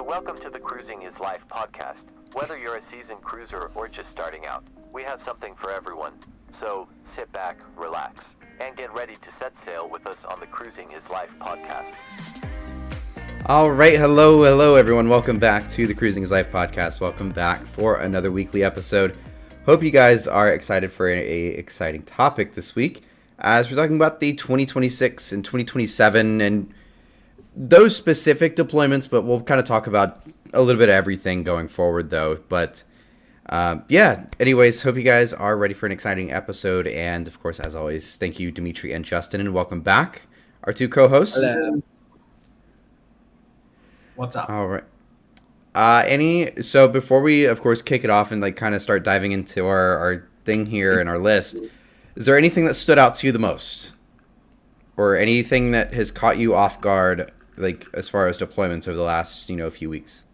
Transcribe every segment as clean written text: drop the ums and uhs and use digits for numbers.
welcome to the Cruising is Life podcast. Whether you're a seasoned cruiser or just starting out, we have something for everyone. So sit back, relax, and get ready to set sail with us on the Cruising is Life podcast. All right, hello everyone. Welcome back to the Cruising is Life podcast. Welcome back for another weekly episode. Hope you guys are excited for a exciting topic this week, as we're talking about the 2026 and 2027 and those specific deployments, but we'll kind of talk about a little bit of everything going forward though. But anyways, hope you guys are ready for an exciting episode. And of course, as always, thank you, Dimitri and Justin, and welcome back, our two co-hosts. Hello. What's up? All right. So before we, of course, kick it off and like kind of start diving into our thing here and our list, is there anything that stood out to you the most? Or anything that has caught you off guard, like as far as deployments over the last, few weeks?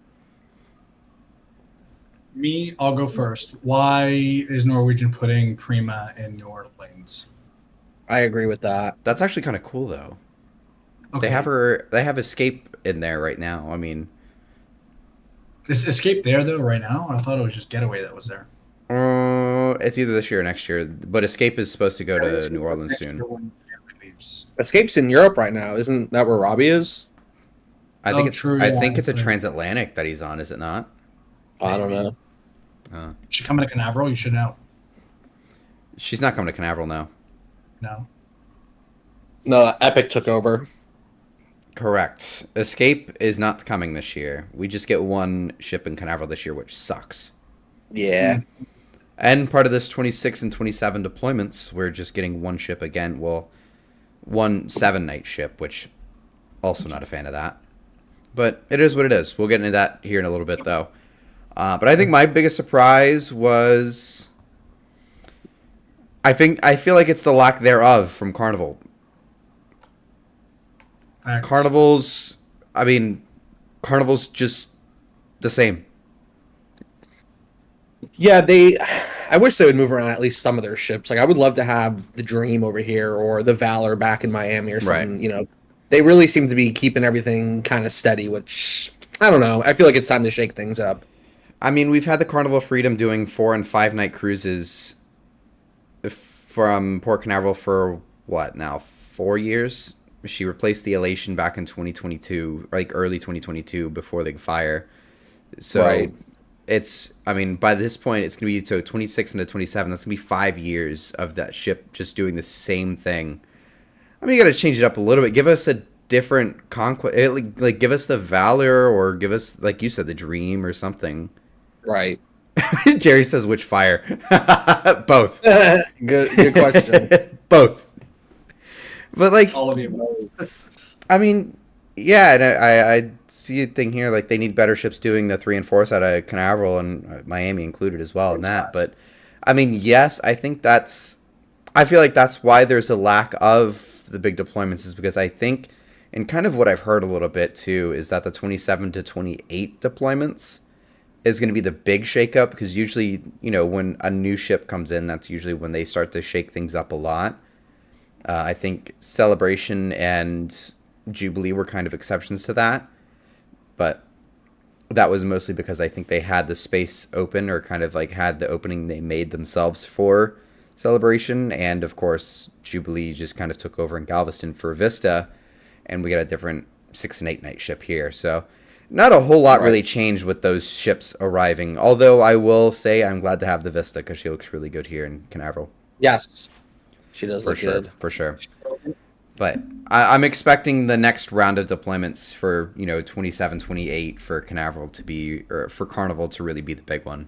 Me, I'll go first. Why is Norwegian putting Prima in New Orleans? I agree with that. That's actually kind of cool though. Okay. They have Escape in there right now. I mean, Is Escape there though right now? I thought it was just Getaway that was there. it's either this year or next year, but Escape is supposed to go to New Orleans soon. Escape's in Europe right now. Isn't that where Robbie is? I think true, think it's a transatlantic that he's on, is it not? I don't know. She coming to Canaveral? You should know. She's not coming to Carnival now. No. No, Epic took over. Correct. Escape is not coming this year. We just get one ship in Carnival this year, which sucks. Yeah. And part of this 26 and 27 deployments, we're just getting one ship again. Well, one 7-night ship, which also not a fan of that. But it is what it is. We'll get into that here in a little bit, though. But I think my biggest surprise was... I feel like it's the lack thereof from Carnival. Carnival's just the same. Yeah, I wish they would move around at least some of their ships. Like, I would love to have the Dream over here or the Valor back in Miami or something. Right. They really seem to be keeping everything kind of steady, which, I don't know. I feel like it's time to shake things up. I mean, we've had the Carnival Freedom doing 4- and 5-night cruises from Port Canaveral for, what, now, 4 years? She replaced the Elation back in 2022, like early 2022, before the fire. So Right. By this point, it's going to be 26 into 27. That's going to be 5 years of that ship just doing the same thing. I mean, you got to change it up a little bit. Give us a different conquest. Like, give us the Valor, or give us, like you said, the Dream or something. Right. Jerry says, which fire? Both. Good question. Both. But, like, All of the above. I mean, yeah, and I see a thing here, like, they need better ships doing the 3 and 4s out of Canaveral and Miami included as well in that. But, I mean, yes, I feel like that's why there's a lack of the big deployments, is because I think, and kind of what I've heard a little bit too, is that the 27 to 28 deployments is going to be the big shakeup, because usually, when a new ship comes in, that's usually when they start to shake things up a lot. I think Celebration and Jubilee were kind of exceptions to that, but that was mostly because I think they had the space open, or kind of like had the opening they made themselves for Celebration, and of course Jubilee just kind of took over in Galveston for Vista, and we got a different 6 and 8 night ship here. So not a whole lot really changed with those ships arriving, although I will say I'm glad to have the Vista because she looks really good here in Canaveral. Yes. She does look sure, good. for sure. But I'm expecting the next round of deployments for 27, 28 for Canaveral to be, or for Carnival to really be the big one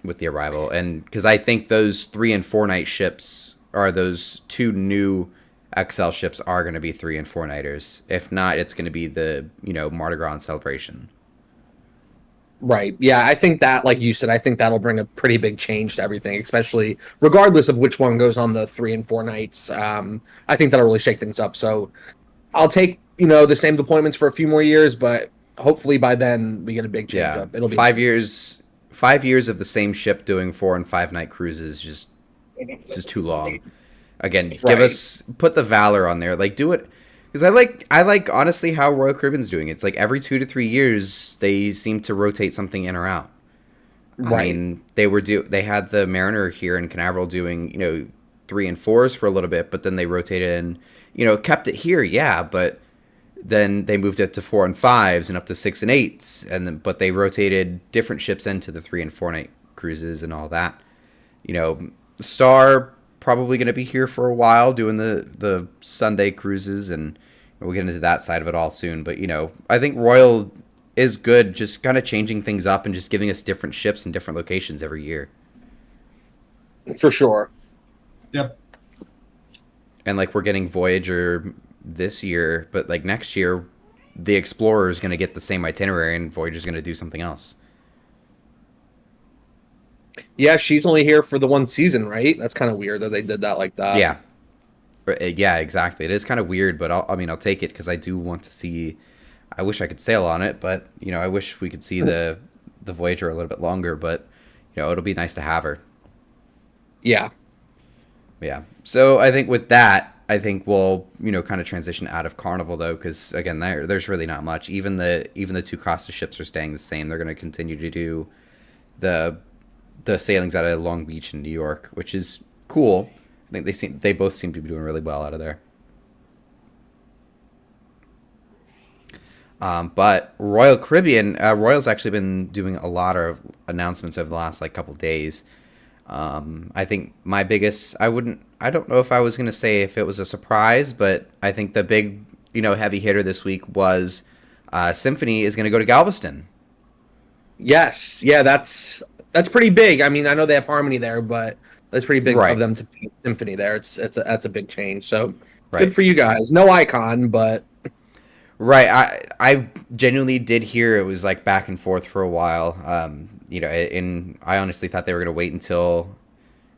with the arrival, and because I think those 3 and 4 night ships, are those 2 new XL ships, are going to be 3 and 4 nighters. If not, it's going to be the Mardi Gras and Celebration. Right. Yeah, I think that, like you said, I think that'll bring a pretty big change to everything, especially regardless of which one goes on the 3 and 4 nights. I think that'll really shake things up. So I'll take, the same deployments for a few more years, but hopefully by then we get a big change up. It'll be 5 years. 5 years of the same ship doing 4 and 5 night cruises just too long. Again, put the Valor on there. Like, do it. Because I like honestly how Royal Caribbean's doing. It's like every 2 to 3 years they seem to rotate something in or out. I Right. mean, they had the Mariner here in Canaveral doing, three and fours for a little bit, but then they rotated and, kept it here, yeah, but then they moved it to four and fives and up to six and eights, but they rotated different ships into the 3 and 4 night cruises and all that. Star probably going to be here for a while doing the Sunday cruises, and we'll get into that side of it all soon. But I think Royal is good, just kind of changing things up and just giving us different ships and different locations every year. For sure. Yep. And like we're getting Voyager this year, but like next year, the Explorer is going to get the same itinerary, and Voyager's going to do something else. Yeah, she's only here for the one season, right? That's kind of weird that they did that like that. Yeah, exactly. It is kind of weird, but I'll take it because I do want to see. I wish I could sail on it, but I wish we could see the Voyager a little bit longer. But it'll be nice to have her. Yeah. Yeah. So I think with that, I think we'll kind of transition out of Carnival though, because again, there's really not much. Even the two Costa ships are staying the same. They're going to continue to do the sailings out of Long Beach and New York, which is cool. I think they both seem to be doing really well out of there. But Royal Caribbean, Royal's actually been doing a lot of announcements over the last couple days. I think my biggest, I don't know if I was going to say if it was a surprise, but I think the big, heavy hitter this week was Symphony is going to go to Galveston. Yes. Yeah, that's pretty big. I mean, I know they have Harmony there, but that's pretty big Right. of them to be Symphony there. That's a big change. So Right. good for you guys. No Icon, but Right. I genuinely did hear it was back and forth for a while. And I honestly thought they were going to wait until,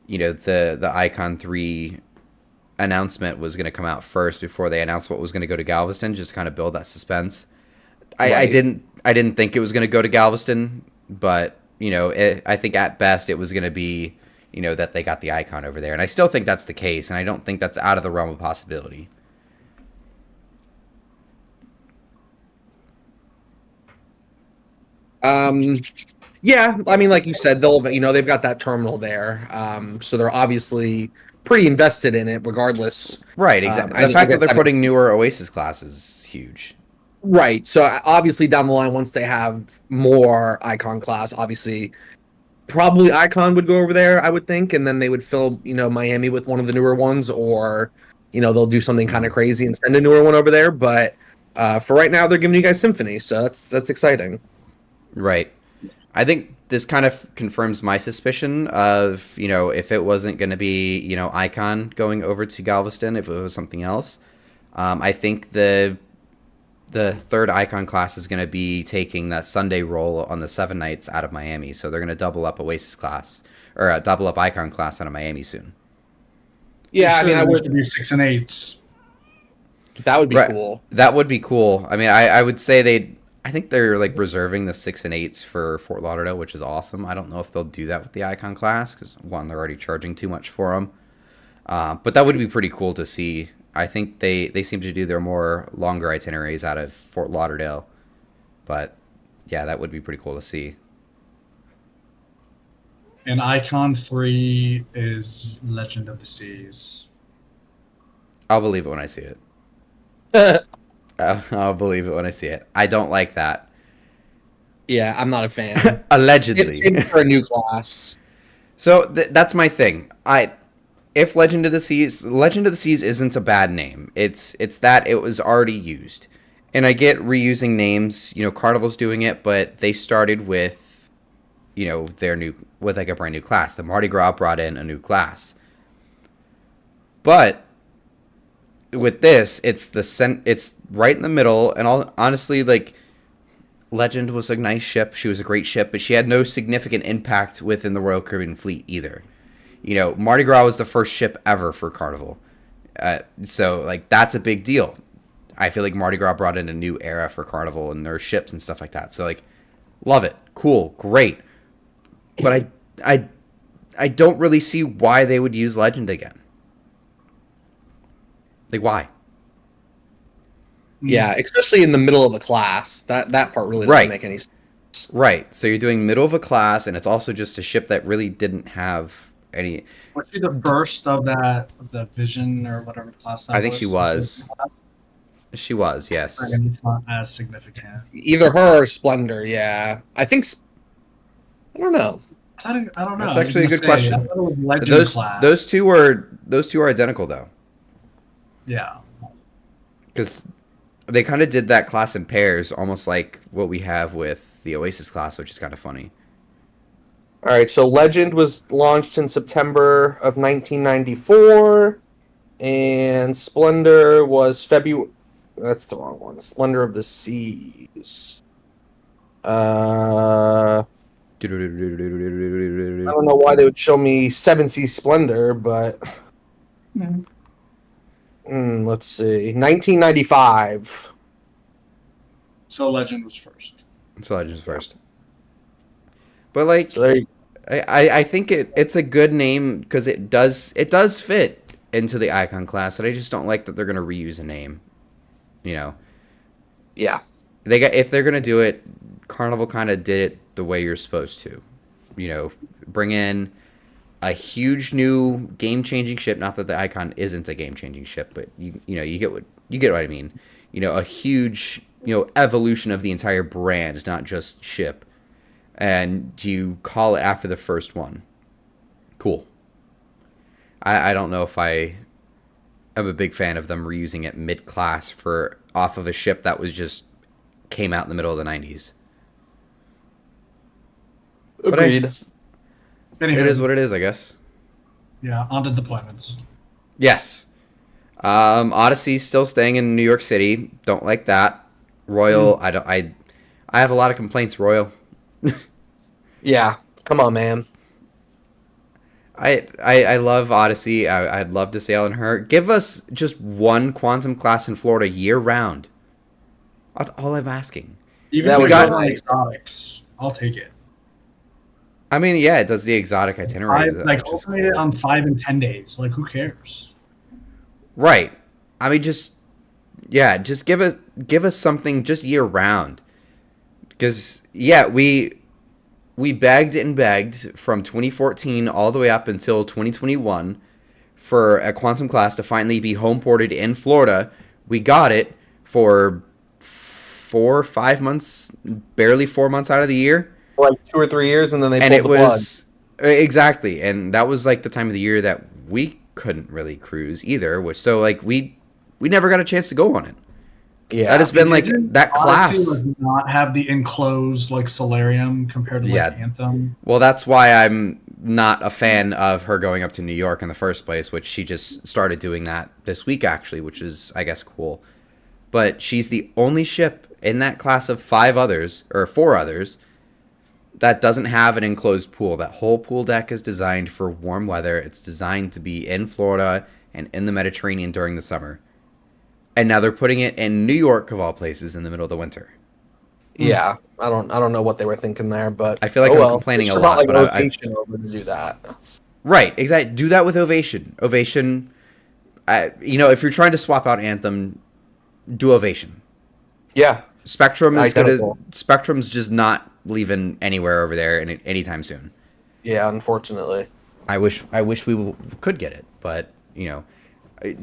the Icon 3 announcement was going to come out first before they announced what was going to go to Galveston, just kind of build that suspense. I Right. didn't think it was going to go to Galveston, but, I think at best it was going to be, that they got the Icon over there. And I still think that's the case, and I don't think that's out of the realm of possibility. Yeah, I mean, like you said, they've got that terminal there, so they're obviously pretty invested in it, regardless. Right, exactly. The fact that they're putting newer Oasis classes is huge. Right, so obviously down the line, once they have more Icon class, obviously, probably Icon would go over there, I would think, and then they would fill, Miami with one of the newer ones, or, they'll do something kind of crazy and send a newer one over there. But for right now, they're giving you guys Symphony, so that's exciting. Right. I think this kind of confirms my suspicion of, if it wasn't going to be, Icon going over to Galveston, if it was something else. I think the third Icon class is going to be taking that Sunday role on the 7 nights out of Miami. So they're going to double up Oasis class, or double up Icon class out of Miami soon. Yeah, I mean, I would. To be 6 and 8s. That would be Right. cool. That would be cool. I mean, I would say I think they're reserving the 6 and 8s for Fort Lauderdale, which is awesome. I don't know if they'll do that with the Icon class because one, they're already charging too much for them. But that would be pretty cool to see. I think they seem to do their more longer itineraries out of Fort Lauderdale. But yeah, that would be pretty cool to see. And Icon 3 is Legend of the Seas. I'll believe it when I see it. I'll believe it when I see it. I don't like that. Yeah, I'm not a fan. Allegedly. It's for a new class. So that's my thing. If Legend of the Seas isn't a bad name. It's that it was already used. And I get reusing names, Carnival's doing it, but they started with with a brand new class. The Mardi Gras brought in a new class. But with this, it's right in the middle, and honestly, Legend was a nice ship. She was a great ship, but she had no significant impact within the Royal Caribbean fleet either. Mardi Gras was the first ship ever for Carnival. So that's a big deal. I feel like Mardi Gras brought in a new era for Carnival and their ships and stuff like that. So love it. Cool. Great. But I don't really see why they would use Legend again. Why? Yeah, especially in the middle of a class. That part really doesn't Right. make any sense. Right. So you're doing middle of a class, and it's also just a ship that really didn't have any. Was she the first of the Vision or whatever class that I was? think she was. She was, yes. And it's not as significant. Either her or Splendor, yeah. I think I don't know. I don't know. That's I was actually a gonna good question. I thought it was Legend Those class. those two are identical though, Yeah. because they kind of did that class in pairs, almost like what we have with the Oasis class, which is kind of funny. All right, so Legend was launched in September of 1994, and Splendor was February. That's the wrong one. Splendor of the Seas. I don't know why they would show me Seven Seas Splendor, but let's see, 1995. So Legend was first. So Legends first. But like, So there you I think it's a good name because it does fit into the Icon class, and I just don't like that they're gonna reuse a name. You know, yeah. if they're gonna do it, Carnival kind of did it the way you're supposed to. You know, bring in a huge new game-changing ship. Not that the Icon isn't a game-changing ship, but you get what I mean. You know, a huge evolution of the entire brand, not just ship. And you call it after the first one. Cool. I don't know if I am a big fan of them reusing it mid-class off of a ship that was just came out in the middle of the 90s. Agreed. It is what it is, I guess. Yeah, on to deployments. Yes. Odyssey's still staying in New York City. Don't like that. Royal, I have a lot of complaints, Royal. Yeah, come on, man. I love Odyssey. I'd love to sail in her. Give us just one quantum class in Florida year round. That's all I'm asking. Even That if would we got- got exotics, I'll take it. I mean, yeah, it does the exotic itineraries. Alternate it on 5 and 10 days. Like, who cares? Right. I mean, just give us something just year round. Because we begged and begged from 2014 all the way up until 2021 for a quantum class to finally be home ported in Florida. We got it for 4 or 5 months, barely 4 months out of the year. Like 2 or 3 years, and then they pulled And it the plug. was exactly, and that was like the time of the year that we couldn't really cruise either. So like we never got a chance to go on it. Yeah, That has been like Didn't that class. Odyssey does not have the enclosed like solarium compared to like Yeah. Anthem. Well, that's why I'm not a fan of her going up to New York in the first place, which she just started doing that this week actually, which is I guess cool. But she's the only ship in that class of 4 others that doesn't have an enclosed pool. That whole pool deck is designed for warm weather. It's designed to be in Florida and in the Mediterranean during the summer. And now they're putting it in New York of all places in the middle of the winter. Yeah, I don't know what they were thinking there, but I feel like I'm complaining It's a not lot, like but I- Ovation over to do that. Right, exactly. Do that with Ovation. Ovation, if you're trying to swap out Anthem, do Ovation. Yeah, Identical. Spectrum's just not leaving anywhere over there anytime soon. yeah. Unfortunately, I wish we could get it, but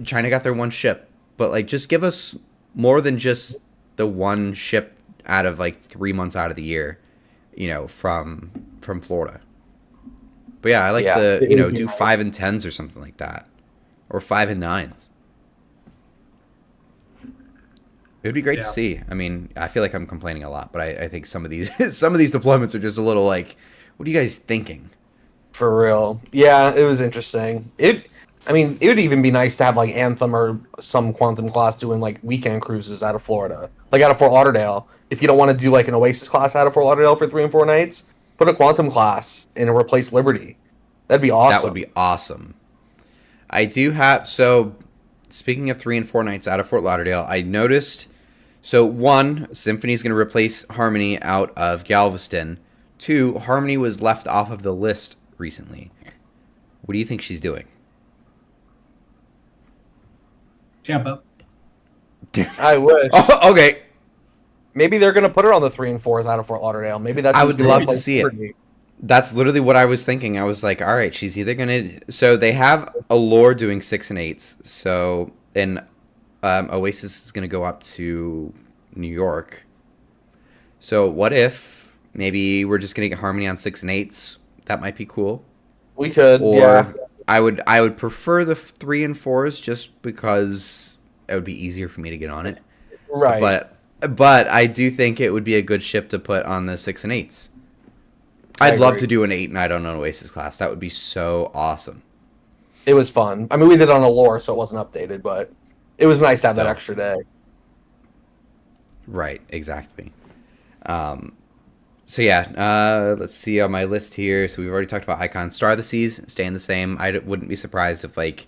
China got their one ship, but like just give us more than just the one ship out of like 3 months out of the year, from Florida. But yeah, I like to it would be do nice. 5 and 10s or something like that, or 5 and 9s. It would be great to Yeah. see. I mean, I feel like I'm complaining a lot, but I think some of these deployments are just a little like, what are you guys thinking? for real. Yeah, it was interesting. It would even be nice to have like Anthem or some quantum class doing like weekend cruises out of Florida, like out of Fort Lauderdale. If you don't want to do like an Oasis class out of Fort Lauderdale for 3 and 4 nights, put a quantum class and replace Liberty. That'd be awesome. That would be awesome. I do have, so speaking of 3 and 4 nights out of Fort Lauderdale, I noticed, so 1, Symphony's going to replace Harmony out of Galveston. 2, Harmony was left off of the list recently. What do you think she's doing? Tampa. I wish. Oh, okay. Maybe they're gonna put her on the 3 and 4s out of Fort Lauderdale. Maybe that's. I who's would gonna love to replace see it. Liberty. That's literally what I was thinking. I was like, all right, she's either gonna. So they have Allure doing 6 and 8s. So and Oasis is gonna go up to New York. So what if maybe we're just gonna get Harmony on 6 and 8s? That might be cool. We could. Or Yeah. I would prefer the 3 and 4s just because it would be easier for me to get on it. Right. But I do think it would be a good ship to put on the 6 and 8s. I I'd love agree. to do an 8 night on an Oasis class. That would be so awesome. It was fun. I mean, we did it on Allure, so it wasn't updated, but it was nice to have that Still. extra day. Right, exactly. So yeah, let's see on my list here. So we've already talked about Icon. Star of the Seas staying the same. Wouldn't be surprised if, like,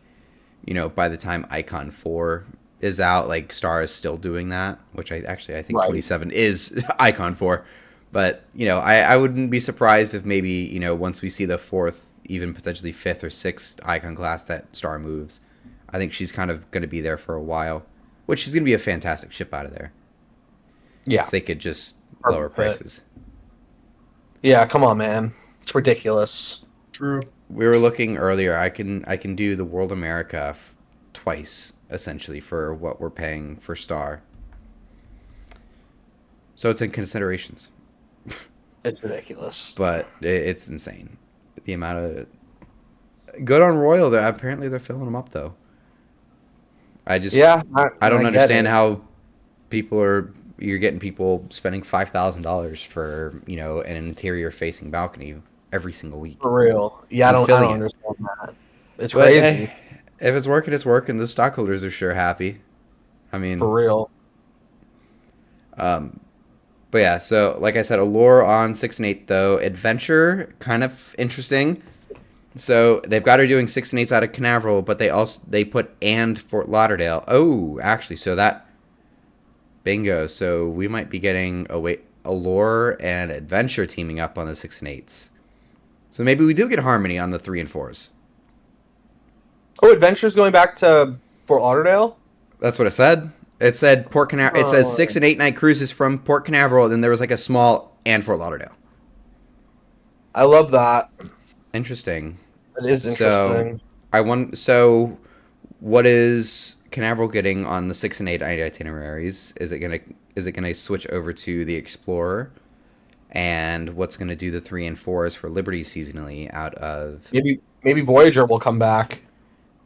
by the time Icon 4 is out, like, Star is still doing that, which I think Right. 27 is Icon 4. But, I wouldn't be surprised if maybe, once we see the 4th, even potentially 5th or 6th Icon class, that Star moves. I think she's kind of going to be there for a while, which is going to be a fantastic ship out of there. Yeah. If they could just lower prices. Yeah, come on, man. It's ridiculous. True. We were looking earlier. I can do the World America twice, essentially, for what we're paying for Star. So it's in considerations. It's ridiculous. But it's insane. The amount of... Good on Royal. Apparently they're filling them up, though. I don't get understand it. how you're getting people spending $5,000 for, an interior-facing balcony every single week. For real. Yeah, I I'm don't feeling it. understand that. It's But, crazy. hey, if it's working, it's working. The stockholders are sure happy. I mean... For real. But yeah, so like I said, Allure on 6 and 8 though. Adventure, kind of interesting. So they've got her doing 6 and 8s out of Canaveral, but they put and Fort Lauderdale. Oh, actually, so that bingo. So we might be getting Allure and Adventure teaming up on the 6 and 8s. So maybe we do get Harmony on the 3 and 4s. Oh, Adventure's going back to Fort Lauderdale? That's what it said. It said Port Canaveral. It says 6 and 8 night cruises from Port Canaveral, and then there was like a small and Fort Lauderdale. I love that. Interesting. It is interesting. So what is Canaveral getting on the 6 and 8 night itineraries? Is it gonna switch over to the Explorer? And what's gonna do the 3 and 4s for Liberty seasonally out of? Maybe Voyager will come back.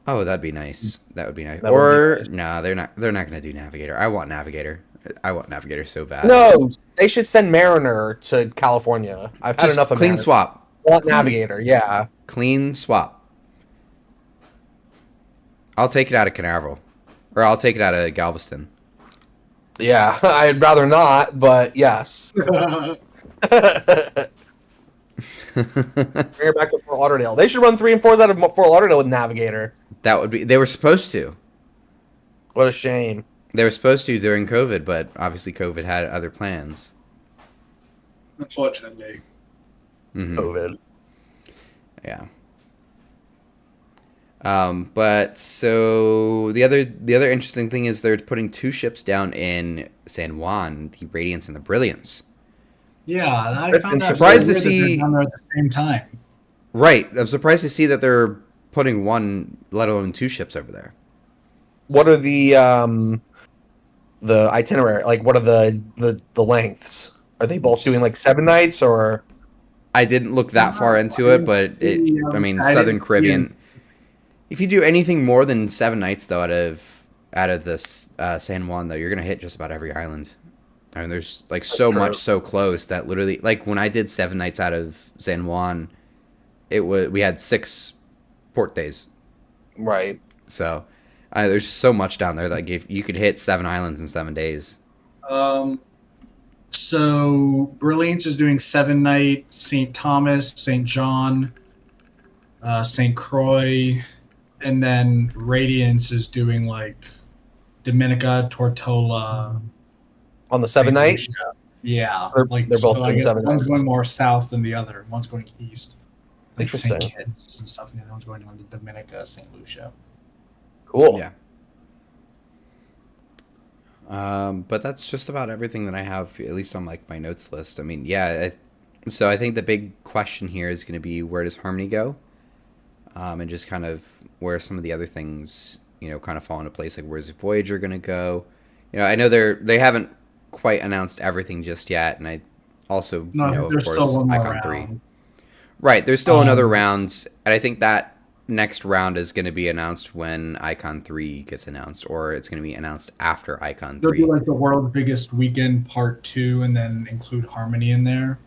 Oh, that'd be nice. That would be nice. That would Or be nice. no, they're not gonna do Navigator. I want Navigator so bad. No, they should send Mariner to California. I've had Just enough of clean Mariner. swap. I want Navigator, yeah. Clean swap. I'll take it out of Canaveral. Or I'll take it out of Galveston. Yeah, I'd rather not, but yes. Bring her back to Fort Lauderdale. They should run 3 and 4s out of Fort Lauderdale with Navigator. That would be... They were supposed to. What a shame. They were supposed to during COVID, but obviously COVID had other plans. Unfortunately. Mhm. COVID. Yeah. But so the other interesting thing is they're putting 2 ships down in San Juan, the Radiance and the Brilliance. Yeah, I That's found that surprised to weird that they're see- down there at the same time. Right. I'm surprised to see that they're putting 1, let alone 2 ships over there. What are the itinerary? Like, what are the lengths? Are they both doing like 7 nights or? I didn't look that far into it, but I mean, Southern Caribbean. If you do anything more than 7 nights though out of this San Juan though, you're gonna hit just about every island. I mean, there's like so true. much so close that literally, like when I did 7 nights out of San Juan, we had 6 port days. Right. So there's so much down there that you could hit 7 islands in 7 days. So Brilliance is doing 7 night St. Thomas, St. John, St. Croix, and then Radiance is doing like Dominica, Tortola. On the 7 St. nights? Lucia. Yeah, They're both I doing guess 7 one's nights. going more south than the other, and one's going east. Like St. Interesting. Kitts and stuff, and the other one's going on to Dominica, St. Lucia. Cool. Yeah. But that's just about everything that I have, at least on like my notes list. I mean, yeah. So I think the big question here is going to be where does Harmony go, and just kind of where some of the other things kind of fall into place. Like where's Voyager going to go? I know they haven't quite announced everything just yet, and I also No, of there's course still one more Icon 3. round. Right, there's still another round, and I think that next round is going to be announced when Icon 3 gets announced, or it's going to be announced after Icon They'll 3. do like the world's biggest weekend part 2, and then include Harmony in there.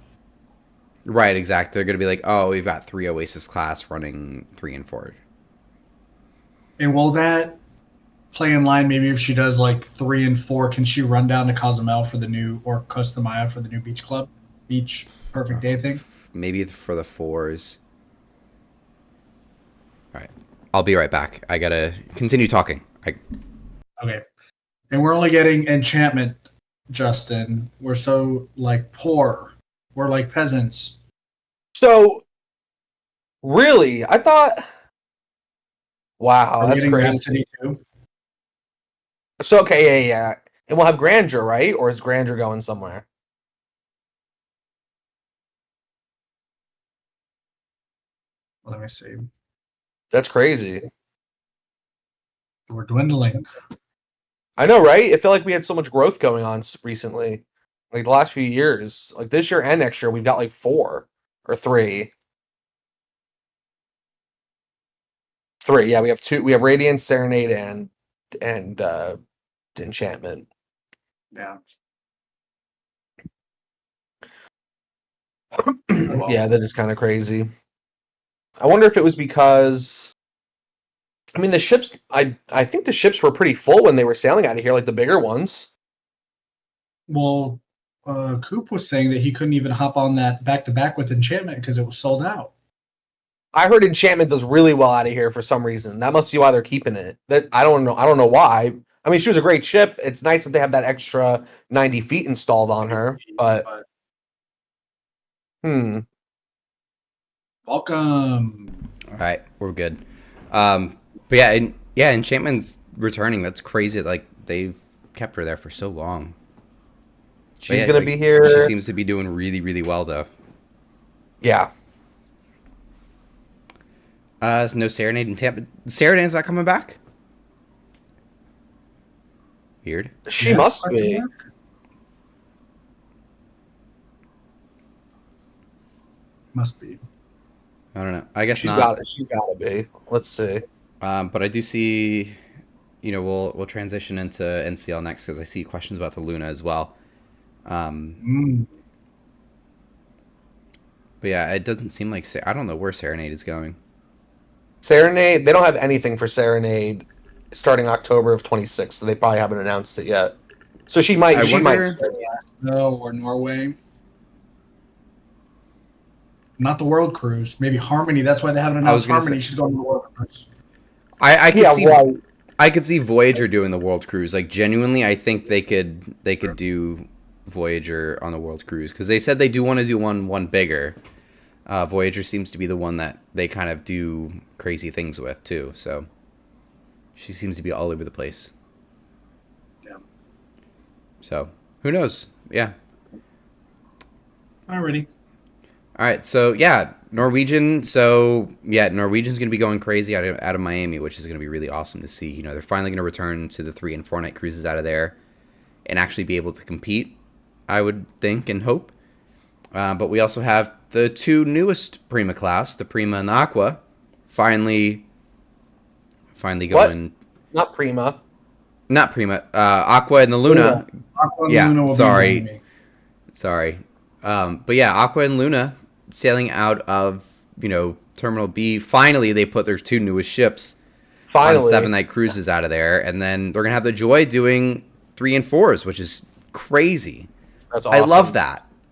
Right, exactly. They're going to be like, oh, we've got 3 Oasis class running 3 and 4. And will that play in line? Maybe if she does like 3 and 4, can she run down to Cozumel for the new, or Costa Maya for the new beach perfect day thing? Maybe for the 4s. All right, I'll be right back. I gotta continue talking. Okay. And we're only getting enchantment, Justin. We're so like poor. We're like peasants. So, really, I thought. Wow, Are we that's getting crazy. Rhapsody too? So okay, yeah. And we'll have Grandeur, right? Or is Grandeur going somewhere? Let me see. That's crazy. We're dwindling. I know, right? I feel like we had so much growth going on recently. Like the last few years. Like this year and next year, we've got like 4 or 3. 3, yeah, we have 2. We have Radiance, Serenade, and Enchantment. Yeah. Yeah, that is kind of crazy. I wonder if it was because I mean the ships I think the ships were pretty full when they were sailing out of here, like the bigger ones. Well, Coop was saying that he couldn't even hop on that back-to-back with Enchantment because it was sold out. I heard Enchantment does really well out of here for some reason. That must be why they're keeping it. That I don't know why. I mean, she was a great ship. It's nice that they have that extra 90 feet installed on her, but Welcome. All right, we're good. But yeah, Enchantment's returning. That's crazy. Like they've kept her there for so long. she's gonna be here. She seems to be doing really, really well, though. Yeah. No Serenade and Tampa. Serenade's not coming back? Weird. She must be. Must be. I don't know. I guess She's not. She's gotta be. Let's see. But I do see, we'll transition into NCL next because I see questions about the Luna as well. But yeah, it doesn't seem like I don't know where Serenade is going. Serenade, they don't have anything for Serenade starting October of 26, so they probably haven't announced it yet. So she might. No, or Norway. Not the World Cruise. Maybe Harmony. That's why they haven't announced Harmony. She's going to the World Cruise. I could see. Right. I could see Voyager doing the World Cruise. Like genuinely, I think they could do Voyager on the World Cruise because they said they do want to do one bigger. Voyager seems to be the one that they kind of do crazy things with too. So she seems to be all over the place. Yeah. So who knows? Yeah. Alrighty. All right. So yeah, Norwegian. So yeah, Norwegian's going to be going crazy out of Miami, which is going to be really awesome to see. They're finally going to return to the 3 and 4 night cruises out of there, and actually be able to compete. I would think and hope. But we also have the 2 newest Prima class, the Prima and the Aqua, finally going. What? Not Prima. Not Prima. Aqua and the Luna. Aqua and yeah. Luna will Sorry. But yeah, Aqua and Luna sailing out of Terminal B. Finally, they put their 2 newest ships on 7-night cruises out of there, and then they're gonna have the Joy doing 3 and 4s, which is crazy. That's awesome.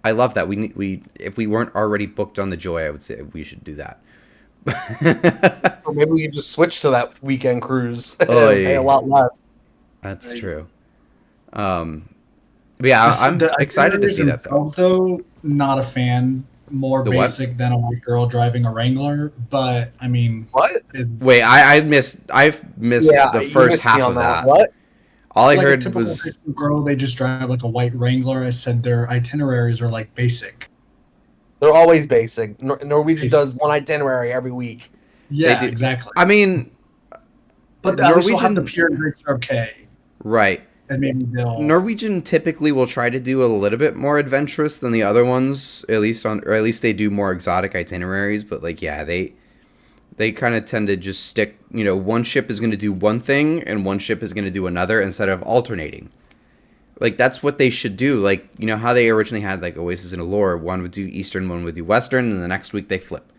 I love that. We if we weren't already booked on the Joy, I would say we should do that. Or maybe we could just switch to that weekend cruise and pay a lot less. That's true. But yeah, I'm excited to see that though. Not a fan. More basic than a white girl driving a Wrangler, but I mean, what? Wait, I've missed the first half of that. What? All I Like a heard typical was high school girl, they just drive like a white Wrangler. I said their itineraries are like basic. They're always basic. Norwegian Basic. does one itinerary every week. they Yeah, do. exactly. I mean, But at least we'll have the Norwegian, pure drinks are okay, right? and maybe they'll. Norwegian typically will try to do a little bit more adventurous than the other ones, or at least they do more exotic itineraries. But like, yeah, they kind of tend to just stick. One ship is going to do one thing and one ship is going to do another instead of alternating. Like that's what they should do. Like how they originally had like Oasis and Allure. One would do Eastern, one would do Western, and the next week they flip.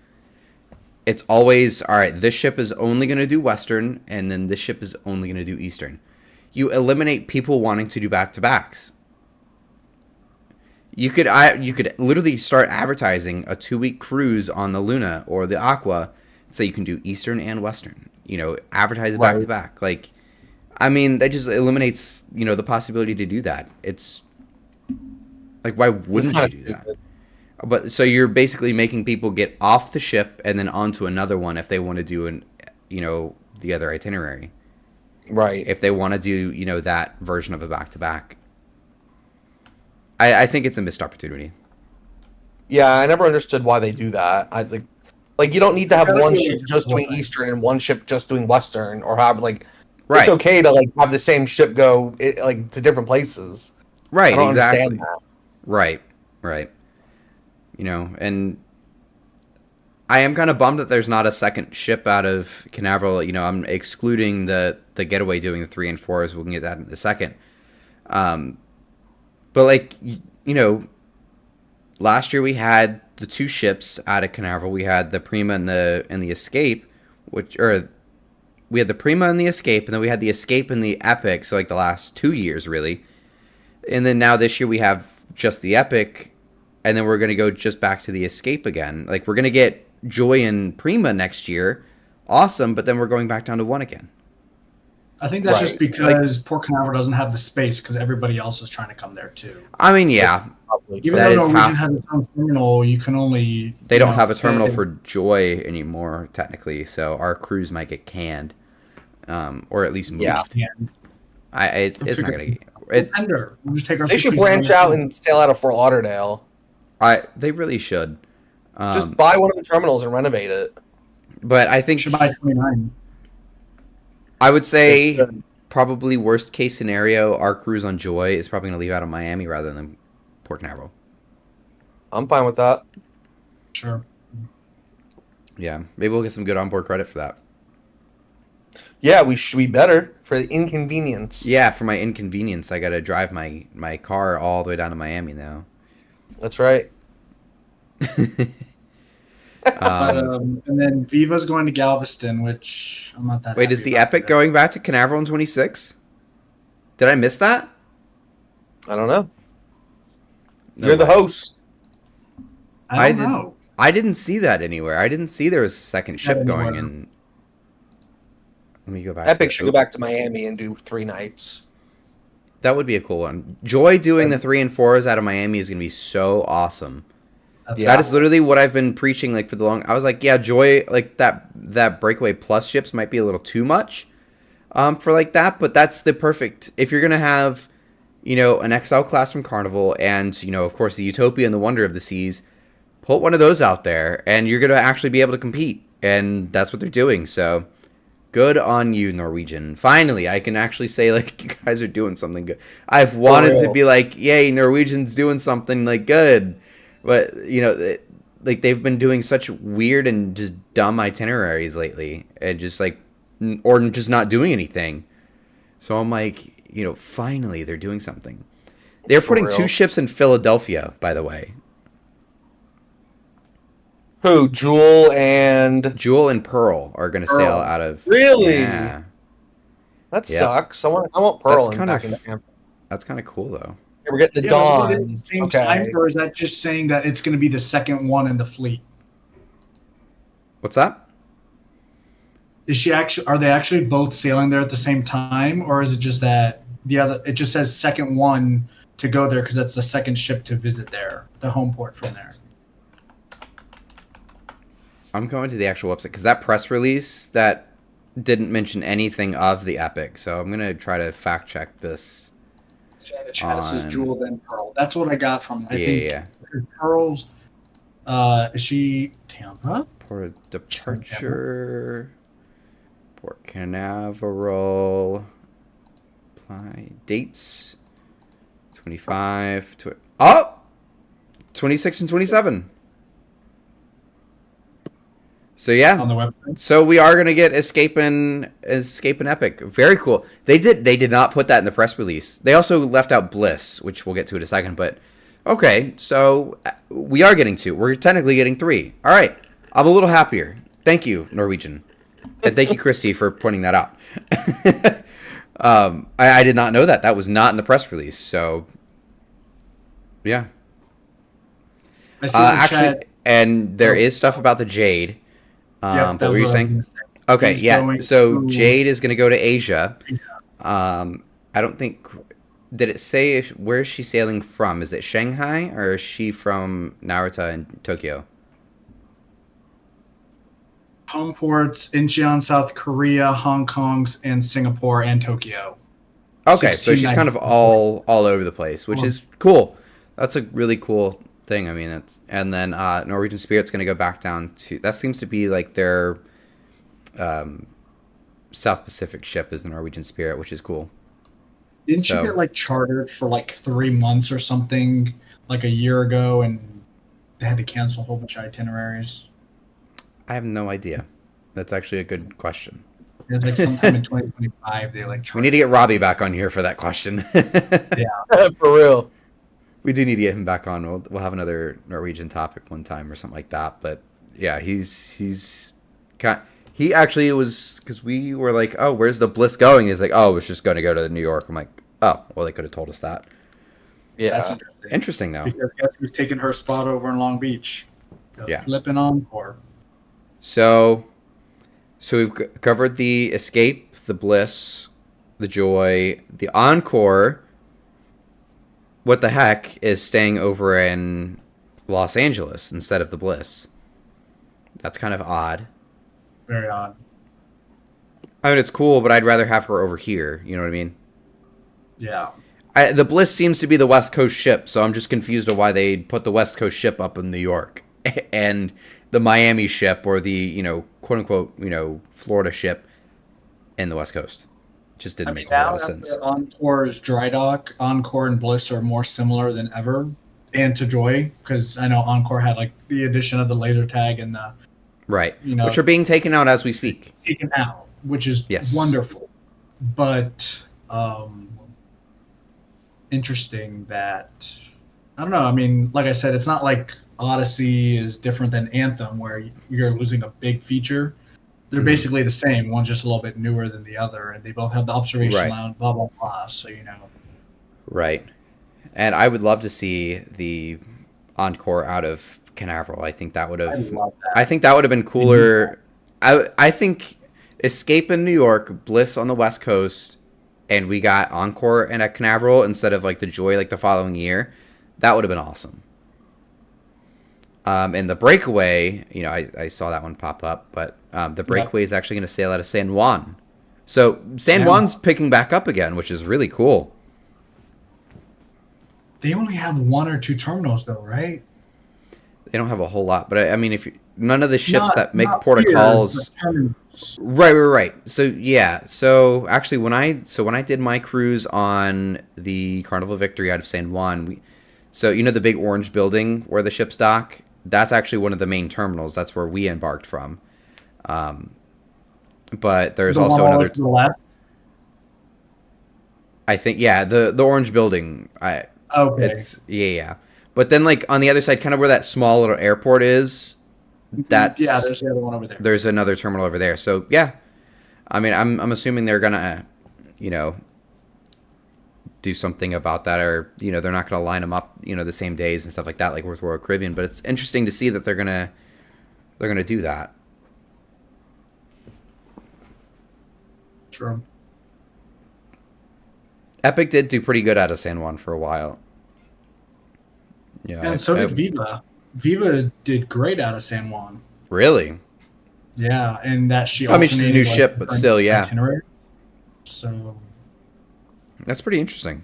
It's always all right. This ship is only going to do Western, and then this ship is only going to do Eastern. You eliminate people wanting to do back-to-backs. You could literally start advertising a 2-week cruise on the Luna or the Aqua, and say you can do Eastern and Western. Advertise it back to back. Like, I mean, that just eliminates the possibility to do that. It's like, why wouldn't you do that? But so you're basically making people get off the ship and then onto another one if they want to do the other itinerary. Right. If they want to do, that version of a back-to-back. I think it's a missed opportunity. Yeah, I never understood why they do that. I like you don't need to have one ship just doing Eastern and one ship just doing Western, or have right. It's okay to have the same ship go to different places. Right, I don't exactly. understand that. Right. And I am kind of bummed that there's not a second ship out of Canaveral. I'm excluding the Getaway doing the 3 and 4s. We can get that in a second. But last year we had the 2 ships out of Canaveral. We had the Prima and the Escape, we had the Prima and the Escape, and then we had the Escape and the Epic. So the last 2 years really, and then now this year we have just the Epic, and then we're gonna go just back to the Escape again. We're gonna get Joy and Prima next year, awesome, but then we're going back down to 1 again. I think that's just because Port Canaveral doesn't have the space because everybody else is trying to come there too. I mean, yeah. Even though Norwegian has its own terminal, you can only... They don't have a terminal for Joy anymore, technically, so our cruise might get canned. Or at least moved. Yeah. It's not going to... We'll just take our they should branch out and sail out of Fort Lauderdale. They really should. Just buy one of the terminals and renovate it. But I think... Should buy 29. I would say probably worst case scenario, our cruise on Joy is probably going to leave out of Miami rather than Port Canaveral. I'm fine with that. Sure. Yeah, maybe we'll get some good onboard credit for that. Yeah, we better for the inconvenience. Yeah, for my inconvenience, I got to drive my car all the way down to Miami now. That's right. And then Viva's going to Galveston, which I'm not that. Wait, is the Epic going back to Canaveral in 26? Did I miss that? I don't know. You're the host. I don't know. I didn't see that anywhere. I didn't see there was a second ship going in. Let me go back. Epic should go back to Miami and do 3 nights. That would be a cool one. Joy doing the 3 and 4s out of Miami is going to be so awesome. That is literally what I've been preaching for the long. I was like, yeah, Joy, that Breakaway Plus ships might be a little too much for that, but that's the perfect. If you're gonna have, an XL class from Carnival and of course the Utopia and the Wonder of the Seas, put one of those out there, and you're gonna actually be able to compete, and that's what they're doing. So, good on you, Norwegian. Finally, I can actually say you guys are doing something good. I've wanted to be yay, Norwegian's doing something good. But, they've been doing such weird and just dumb itineraries lately. And just, or just not doing anything. So I'm finally they're doing something. They're putting 2 ships in Philadelphia, by the way. Who? Jewel and Pearl are going to sail out of... Really? Yeah. That sucks. I want Pearl back in the camp. That's kind of cool, though. We're getting the Dawn. At the same time, or is that just saying that it's going to be the second one in the fleet? What's that? Are they actually both sailing there at the same time, or is it just that it just says second one to go there because that's the second ship to visit there, the home port from there? I'm going to the actual website because that press release that didn't mention anything of the Epic, so I'm gonna try to fact check this. So the chat says On- Jewel then Pearl. That's what I got from. I Yeah, think yeah. Pearl's. Is she Tampa? Port of departure. Port Canaveral. Apply dates. 25. 26 and 27. So yeah. On the website. So we are gonna get Escaping Epic. Very cool. They did not put that in the press release. They also left out Bliss, which we'll get to in a second. But okay, so we are getting 2. We're technically getting 3. All right, I'm a little happier. Thank you, Norwegian, and thank you, Christy, for pointing that out. I did not know that. That was not in the press release. So yeah. I see the Actually, chat. and there is stuff about the Jade. Yep, What were you saying? Okay, He's yeah. going So to- Jade is going to go to Asia. I don't think. Did it say where is she sailing from? Is it Shanghai or is she from Narita and Tokyo? Home ports: Incheon, South Korea, Hong Kong's, and Singapore and Tokyo. Okay, so she's kind of 1690. all over the place, which is cool. That's a really cool thing. I mean, it's and then Norwegian Spirit's going to go back down to that seems to be like their South Pacific ship is the Norwegian Spirit, which is cool. Didn't So- you get like chartered for like 3 months or something like a year ago, and they had to cancel a whole bunch of itineraries? I have no idea. That's actually a good question. It was like sometime in 2025 they like We chartered. need to get Robbie back on here for that question. For real. We do need to get him back on. We'll have another Norwegian topic one time or something like that. But yeah, he actually was because we were like, oh, where's the Bliss going? He's like, oh, it's just going to go to New York. I'm like, oh, well, they could have told us that. Yeah. That's interesting. Interesting though. Because guess who's taking her spot over in Long Beach? The Yeah. Flipping Encore. So we've covered the Escape, the Bliss, the Joy, the Encore. What the heck is staying over in Los Angeles instead of the Bliss? That's kind of odd. Very odd. I mean, it's cool, but I'd rather have her over here. You know what I mean? Yeah. The Bliss seems to be the West Coast ship, so I'm just confused of why they put the West Coast ship up in New York and the Miami ship or the, quote unquote, Florida ship in the West Coast. Just didn't make a now lot of after sense. Encore's dry dock, Encore and Bliss are more similar than ever. And to Joy, because I know Encore had like the addition of the laser tag and the Right. you know- Which are being taken out as we speak. taken out, which is Yes. wonderful. But interesting that I don't know. I mean, like I said, it's not like Odyssey is different than Anthem, where you're losing a big feature. They're Mhm. basically the same. One's just a little bit newer than the other, and they both have the observation Right. lounge. Blah blah blah. So Right. And I would love to see the Encore out of Canaveral. I think that would I have love that. I think that would have been cooler. I think Escape in New York, Bliss on the West Coast, and we got Encore and at Canaveral instead of like the Joy like the following year. That would have been awesome. And the Breakaway, I saw that one pop up, but the Breakaway is actually going to sail out of San Juan. So San Juan's picking back up again, which is really cool. They only have 1 or 2 terminals, though, right? They don't have a whole lot, but I mean, if none of the ships Not- that make not port of piers, calls. but terminals. Right. So yeah. So actually, when I did my cruise on the Carnival Victory out of San Juan, the big orange building where the ships dock, that's actually one of the main terminals. That's where we embarked from. But there's The one also all the way another. to the left. I think the orange building. Okay. It's yeah. But then like on the other side, kind of where that small little airport is, that's there's the other one over there. there's another terminal over there. So yeah, I mean, I'm assuming they're gonna, do something about that, or they're not gonna line them up, the same days and stuff like that, like with Royal Caribbean. But it's interesting to see that they're gonna do that. True. Epic did do pretty good out of San Juan for a while. Yeah, And so did Viva. Viva did great out of San Juan. Really? Yeah, and that she. I mean, she's a new alternated, like, ship, but different still, yeah. itinerary. So That's pretty interesting.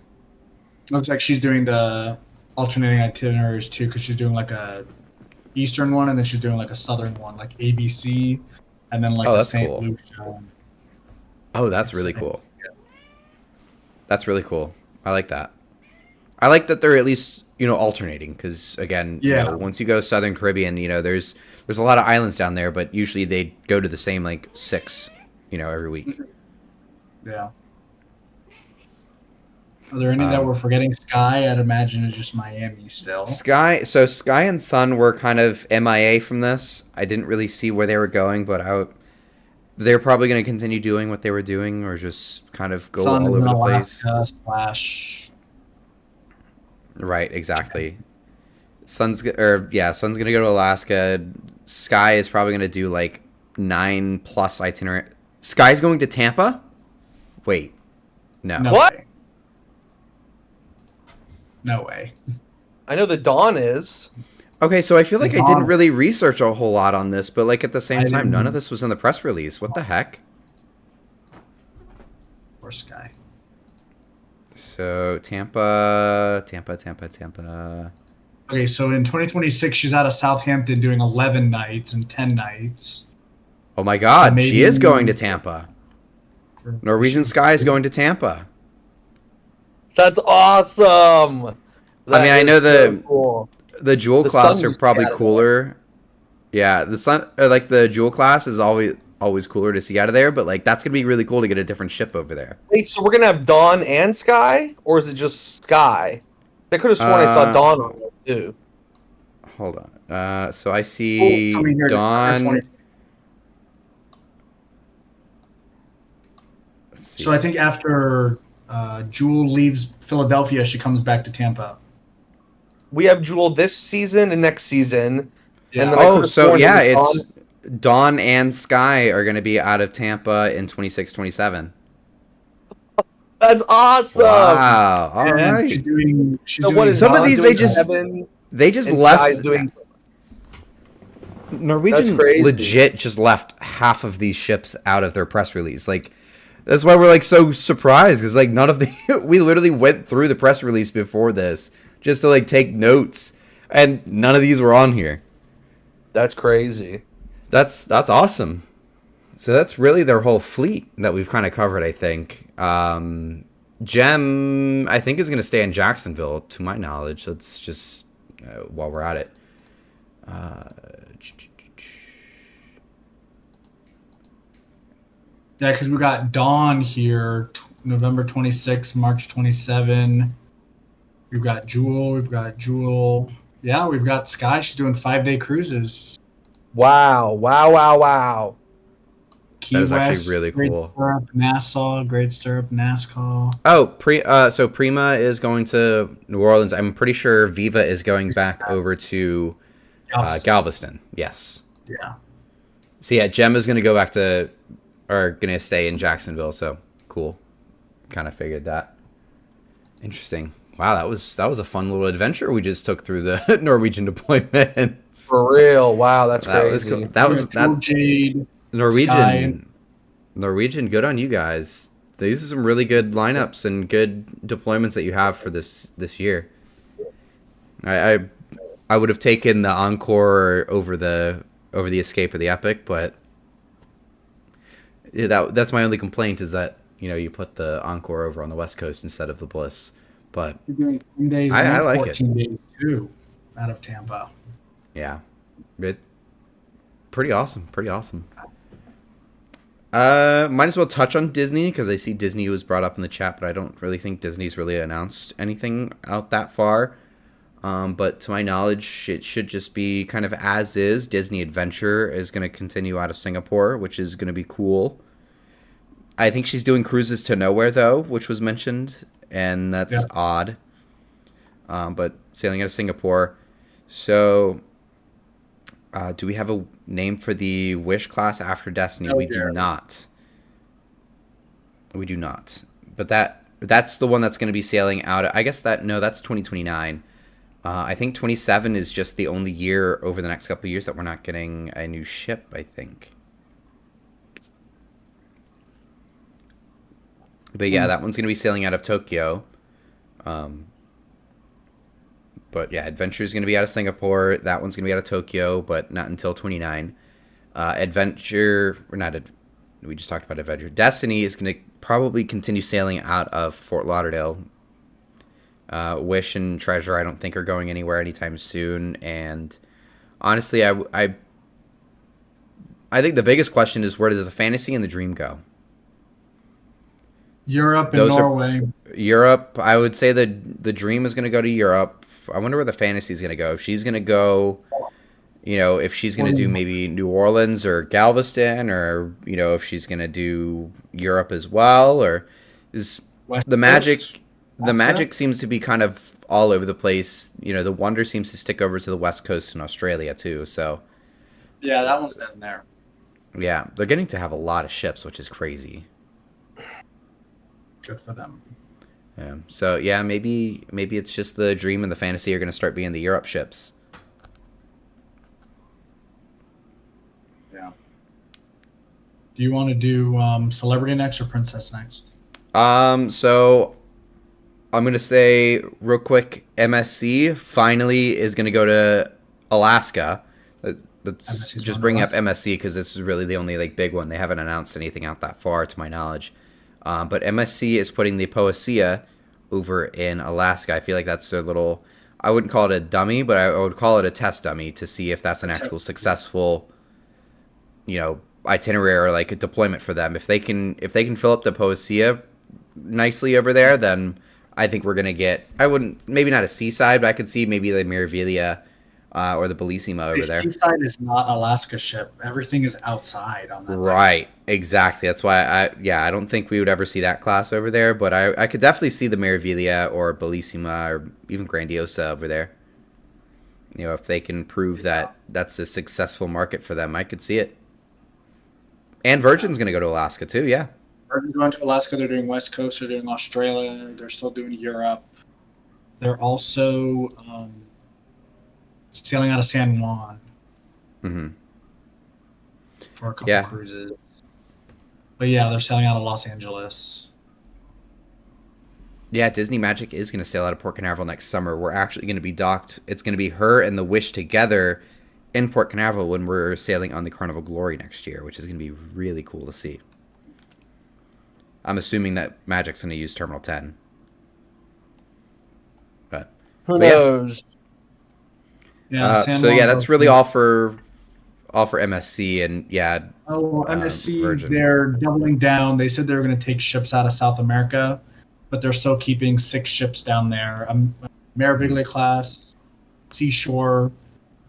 looks like she's doing the alternating itineraries too, because she's doing like a eastern one, and then she's doing like a southern one, like ABC, and then like Oh, the that's St. cool. Lucia. Oh, that's really cool. Yeah. That's really cool. I like that. I like that they're at least, alternating, because again, Yeah. once you go Southern Caribbean, there's a lot of islands down there, but usually they go to the same like 6, every week. Yeah. Are there any that we're forgetting? Sky, I'd imagine, is just Miami still. Sky and Sun were kind of MIA from this. I didn't really see where they were going, but they're probably going to continue doing what they were doing, or just kind of go Sun all is over in the place. Alaska / Right, exactly. Sun's gonna go to Alaska. Sky is probably gonna do like 9+ itinerary. Sky's going to Tampa. Wait, no. No What? way. No way. I know the Dawn is. Okay, so I feel like I Dawn. didn't really research a whole lot on this, but like at the same I time, none didn't. of this was in the press release. What the heck? Or Sky. So Tampa. Okay, so in 2026, she's out of Southampton doing 11 nights and 10 nights. Oh my God, So maybe- she is going to Tampa. Norwegian Sky is going to Tampa. That's awesome. I mean, I is know so cool. The Jewel The class Sun are used to probably be out of cooler. Yeah, the Jewel class is always cooler to see out of there, but like that's gonna be really cool to get a different ship over there. Wait, so we're gonna have Dawn and Sky, or is it just Sky? I could have sworn I saw Dawn on there too. Hold on. So I see coming here December Dawn. 20. Let's see. So I think after Jewel leaves Philadelphia, she comes back to Tampa. We have Jewel this season and next season. Yeah. And then I Oh, could've so sworn yeah, it was it's Dawn and Sky are going to be out of Tampa in 26-27. That's awesome. Wow. All And right. she's doing what is Some of Dawn these doing they just- Seven, They just and left. Sky's doing. Norwegian That's crazy. legit just left half of these ships out of their press release. Like, that's why we're like so surprised, because like none of the we literally went through the press release before this just to like take notes, and none of these were on here. That's crazy. That's awesome. So that's really their whole fleet that we've kind of covered, I think. Gem, I think, is going to stay in Jacksonville, to my knowledge. Let's just, while we're at it. Yeah, because we got Dawn here, November 26, March 27. We've got Jewel. Yeah, we've got Sky. She's doing 5-day cruises. Wow. Key That is actually West, really Great cool. Stirrup, Nassau, Great Stirrup, Nassau. Oh, so Prima is going to New Orleans. I'm pretty sure Viva is going back over to Galveston. Yes. Yeah. So yeah, Gem is going to go back to, or going to stay in Jacksonville. So cool. Kind of figured that. Interesting. Wow, that was a fun little adventure we just took through the Norwegian deployments. For real. Wow, that's That was crazy. cool. That was Jewel that Jade. Norwegian. Sky. Norwegian, good on you guys. These are some really good lineups and good deployments that you have for this year. I would have taken the Encore over the Escape or the Epic, but yeah, that's my only complaint is that you put the Encore over on the West Coast instead of the Bliss. But We're doing 10 days I and like it. 14 days too, out of Tampa. yeah, pretty awesome. Might as well touch on Disney, because I see Disney was brought up in the chat, but I don't really think Disney's really announced anything out that far. But to my knowledge, it should just be kind of as is. Disney Adventure is going to continue out of Singapore, which is going to be cool. I think she's doing cruises to nowhere, though, which was mentioned, and that's odd. But sailing out of Singapore. So, do we have a name for the Wish class after Destiny? No, we do not. We do not. But that's the one that's going to be sailing out. I guess that's 2029. I think 27 is just the only year over the next couple of years that we're not getting a new ship, I think. But yeah, that one's going to be sailing out of Tokyo. Um, but yeah, Adventure is going to be out of Singapore. That one's going to be out of Tokyo, but not until 29. Adventure, or not, we just talked about Adventure. Destiny is going to probably continue sailing out of Fort Lauderdale. Wish and Treasure, I don't think are going anywhere anytime soon. And honestly, I think the biggest question is, where does the Fantasy and the Dream go? Europe and Norway. Europe, I would say the Dream is going to go to Europe. I wonder where the Fantasy is going to go. If she's going to go, if she's going to do maybe New Orleans or Galveston, or, if she's going to do Europe as well, or is West the Magic... Coast? The Magic seems to be kind of all over the place. The Wonder seems to stick over to the West Coast in Australia, too. So, yeah, that one's down there. Yeah, they're getting to have a lot of ships, which is crazy. Good for them. Yeah. So yeah, maybe it's just the Dream and the Fantasy are going to start being the Europe ships. Yeah. Do you want to do Celebrity next or Princess next? So I'm going to say real quick, MSC finally is going to go to Alaska. Let's just bring up MSC because this is really the only big one. They haven't announced anything out that far, to my knowledge. But MSC is putting the Poesia over in Alaska. I feel like that's their little... I wouldn't call it a dummy, but I would call it a test dummy to see if that's an actual successful, itinerary or a deployment for them. If they can fill up the Poesia nicely over there, then I think we're gonna get... maybe not a Seaside, but I could see maybe the Miravilia or the Bellissima over there. Seaside is not Alaska ship. Everything is outside on that. Right, exactly. That's why I don't think we would ever see that class over there, but I could definitely see the Miravilia or Bellissima or even Grandiosa over there. If they can prove that that's a successful market for them, I could see it. And Virgin's going to go to Alaska too, yeah. Virgin's going to Alaska. They're doing West Coast. They're doing Australia. They're still doing Europe. They're also... sailing out of San Juan for a couple cruises. But yeah, they're sailing out of Los Angeles. Yeah, Disney Magic is going to sail out of Port Canaveral next summer. We're actually going to be docked. It's going to be her and the Wish together in Port Canaveral when we're sailing on the Carnival Glory next year, which is going to be really cool to see. I'm assuming that Magic's going to use Terminal 10. But who knows? Yeah, that's really all for MSC and MSC, Virgin. They're doubling down. They said they were going to take ships out of South America, but they're still keeping 6 ships down there. Meraviglia class, Seashore,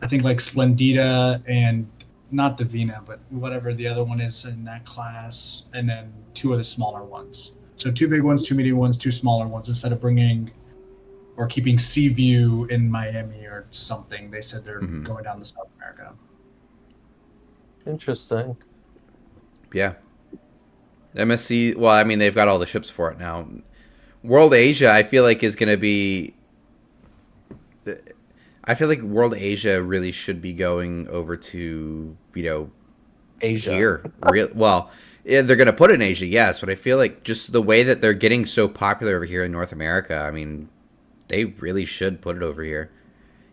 I think Splendida, and not Divina, but whatever the other one is in that class, and then 2 of the smaller ones. So 2 big ones, 2 medium ones, 2 smaller ones, instead of bringing or keeping Seaview in Miami or something. They said they're going down to South America. Interesting. Yeah. MSC, well, I mean, they've got all the ships for it now. World Asia, I feel like, is going to be... I feel like World Asia really should be going over to, Asia. Here. Well, yeah, they're going to put it in Asia, yes, but I feel like just the way that they're getting so popular over here in North America, I mean... They really should put it over here.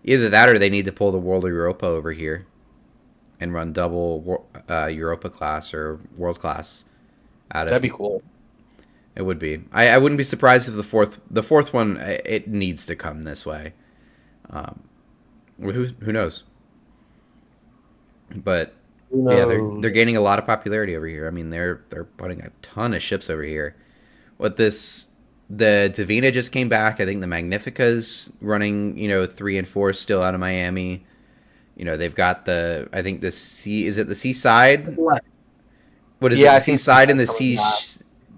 Either that or they need to pull the World Europa over here and run double Europa class or World class out of. That'd be cool. It would be. I wouldn't be surprised if the fourth one, it needs to come this way. Who knows? But yeah, they're gaining a lot of popularity over here. I mean, they're putting a ton of ships over here. The Divina just came back. I think the Magnifica's running, 3 and 4 still out of Miami. They've got is it the Seaside? What is it? The Seaside and the Sea...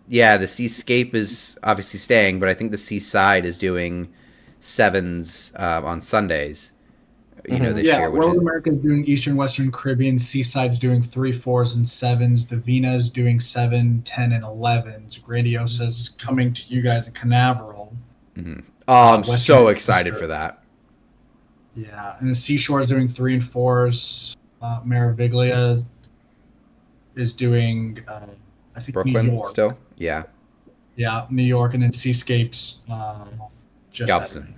Yeah, the Seascape is obviously staying, but I think the Seaside is doing 7s on Sundays. This year. World America is doing Eastern, Western Caribbean. Seaside's doing 3, 4s, and 7s. Divina is doing 7, 10, and 11s. Grandiosa's coming to you guys at Canaveral. Oh, I'm so excited for that. Yeah, and the Seashore is doing 3 and 4s. Meraviglia is doing, I think, Brooklyn New York. still? Yeah. Yeah, New York, and then Seascapes. Just Galveston.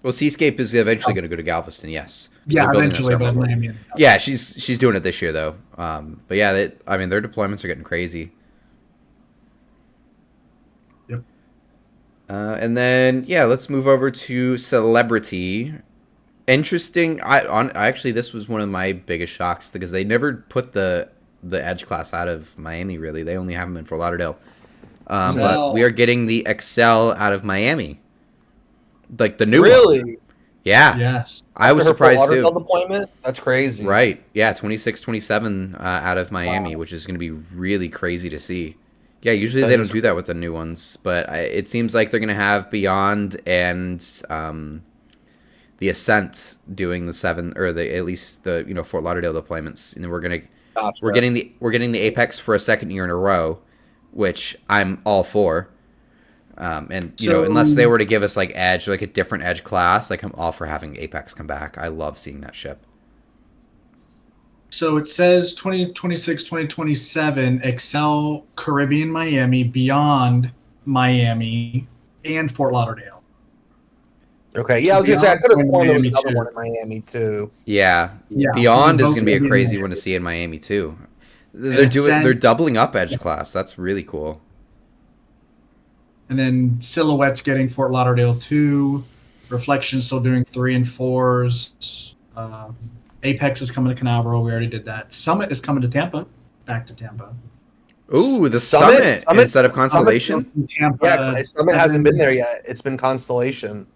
Well, Seascape is eventually going to go to Galveston. Yes. 'Cause Yeah, they're building that eventually, but terminal. Miami. Yeah, she's doing it this year though. But yeah, their deployments are getting crazy. Yep. And then yeah, let's move over to celebrity. Interesting. I actually this was one of my biggest shocks because they never put the Edge class out of Miami. Really, they only have them in Fort Lauderdale. But we are getting the Excel out of Miami, like the new one. Really? Yeah. Yes. I was After her surprised Fort too. Lauderdale deployment? That's crazy. Right. Yeah, 26, 27 out of Miami, Wow. which is going to be really crazy to see. Yeah, usually That they don't is do that with the new ones, but it seems like they're going to have Beyond and the Ascent doing the 7 or at least the Fort Lauderdale deployments, and Gotcha. we're getting the Apex for a second year in a row, which I'm all for. And unless they were to give us like Edge, like a different Edge class, like I'm all for having Apex come back. I love seeing that ship. So it says 2026, 2027, Excel, Caribbean, Miami, Beyond, Miami, and Fort Lauderdale. Okay. Yeah, I was gonna say I could have Beyond sworn there was Miami, another too. one in Miami too. Yeah, Yeah, Beyond is both going to be a Caribbean crazy and one to see in Miami too. Ascent. They're doubling up Edge class. That's really cool. And then Silhouette's getting Fort Lauderdale 2. Reflection still doing 3 and 4s. Apex is coming to Canaveral. We already did that. Summit is coming to Tampa. Back to Tampa. Ooh, the Summit instead of Constellation. Tampa, Yeah, Summit hasn't been there yet. It's been Constellation.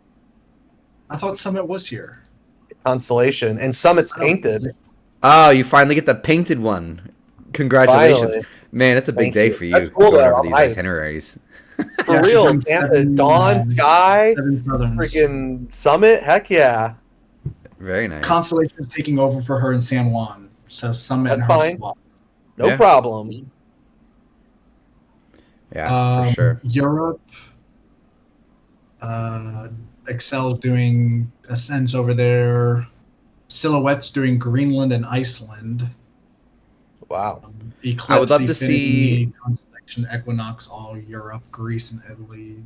I thought Summit was here. Constellation. And Summit's painted. Oh, you finally get the painted one. Congratulations. Finally. Man, it's a big Thank day you. for you. That's cool, going though. over these I'm hyped. itineraries. For Yeah, she's real. doing Tampa, 7, Dawn, Sky, 7 Southerns. freaking Summit. Heck yeah. Very nice. Constellation is taking over for her in San Juan. So Summit and her That's fine. swap. No Yeah. problem. Yeah, for sure. Europe. Excel's doing Ascents over there. Silhouette's doing Greenland and Iceland. Wow. Eclipse, I would love to Infinity, see- Constellation, Equinox, all Europe, Greece, and Italy.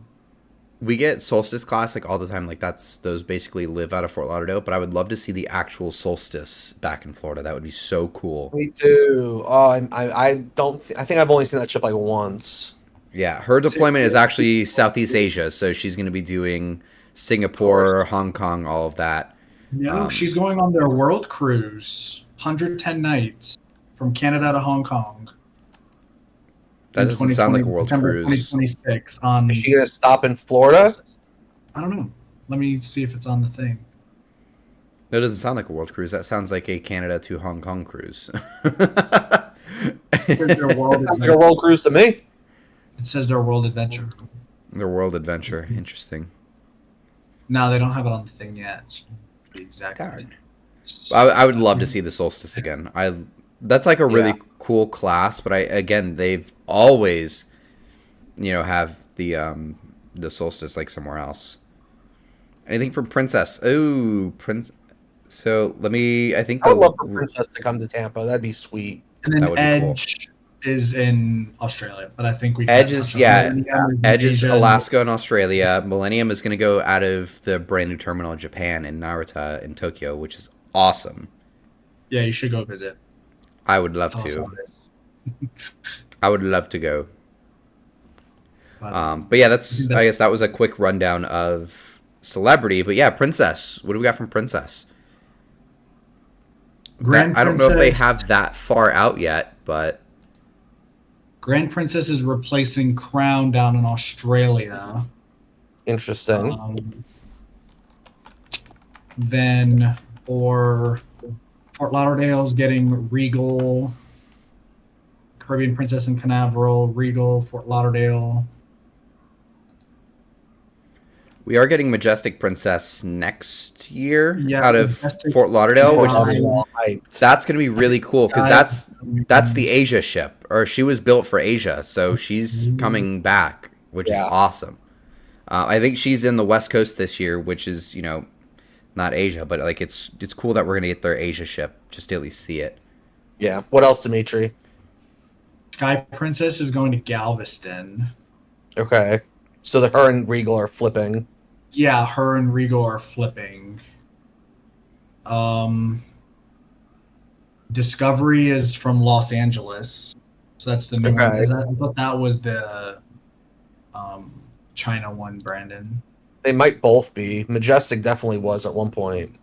We get Solstice class like all the time. Like those basically live out of Fort Lauderdale. But I would love to see the actual Solstice back in Florida. That would be so cool. Me too. Oh, I think I've only seen that ship like once. Yeah, her deployment is actually Southeast Asia, so she's going to be doing Singapore, Hong Kong, all of that. No, she's going on their world cruise, 110 nights from Canada to Hong Kong. That in doesn't sound like a 2020 world September cruise. 2026 on. Is she gonna stop in Florida? I don't know. Let me see if it's on the thing. That doesn't sound like a world cruise. That sounds like a Canada to Hong Kong cruise. It says their world Sounds like a adventure. world cruise to me. It says their world adventure. Their world adventure. Interesting. No, they don't have it on the thing yet. So exactly. Darn. I would love to see the Solstice again. That's like a really cool class, but they've always, have the Solstice like somewhere else. Anything from Princess? Oh, Prince. So I think I would love for Princess to come to Tampa. That'd be sweet. And That then would be cool. Edge is in Australia, but I think we Edge can is touch on Millennium in Edge is Asia. Alaska and Australia. Millennium is going to go out of the brand new terminal in Japan in Narita in Tokyo, which is awesome. Yeah, you should go visit. I would love Also, to. I would love to go. but, But yeah, I guess that was a quick rundown of celebrity. But yeah, Princess. What do we got from Princess? Grand I don't know if they Princess- have that far out yet, but Grand Princess is replacing Crown down in Australia. Interesting. Then for Fort Lauderdale's getting Regal, Caribbean Princess in Canaveral, Regal, Fort Lauderdale. we are getting Majestic Princess next year Yeah, out of Majestic- Fort Lauderdale, which is Hyped. that's going to be really cool because that's the Asia ship, or she was built for Asia, so she's coming back, which is Yeah. awesome. I think she's in the West Coast this year, which is not Asia, but like it's cool that we're gonna get their Asia ship just to at least see it. Yeah. What else, Dimitri? Sky Princess is going to Galveston. Okay. So her and Regal are flipping. Yeah, her and Regal are flipping. Discovery is from Los Angeles. So that's the new one. Okay. I thought that was the China one, Brandon. They might both be. Majestic definitely was at one point.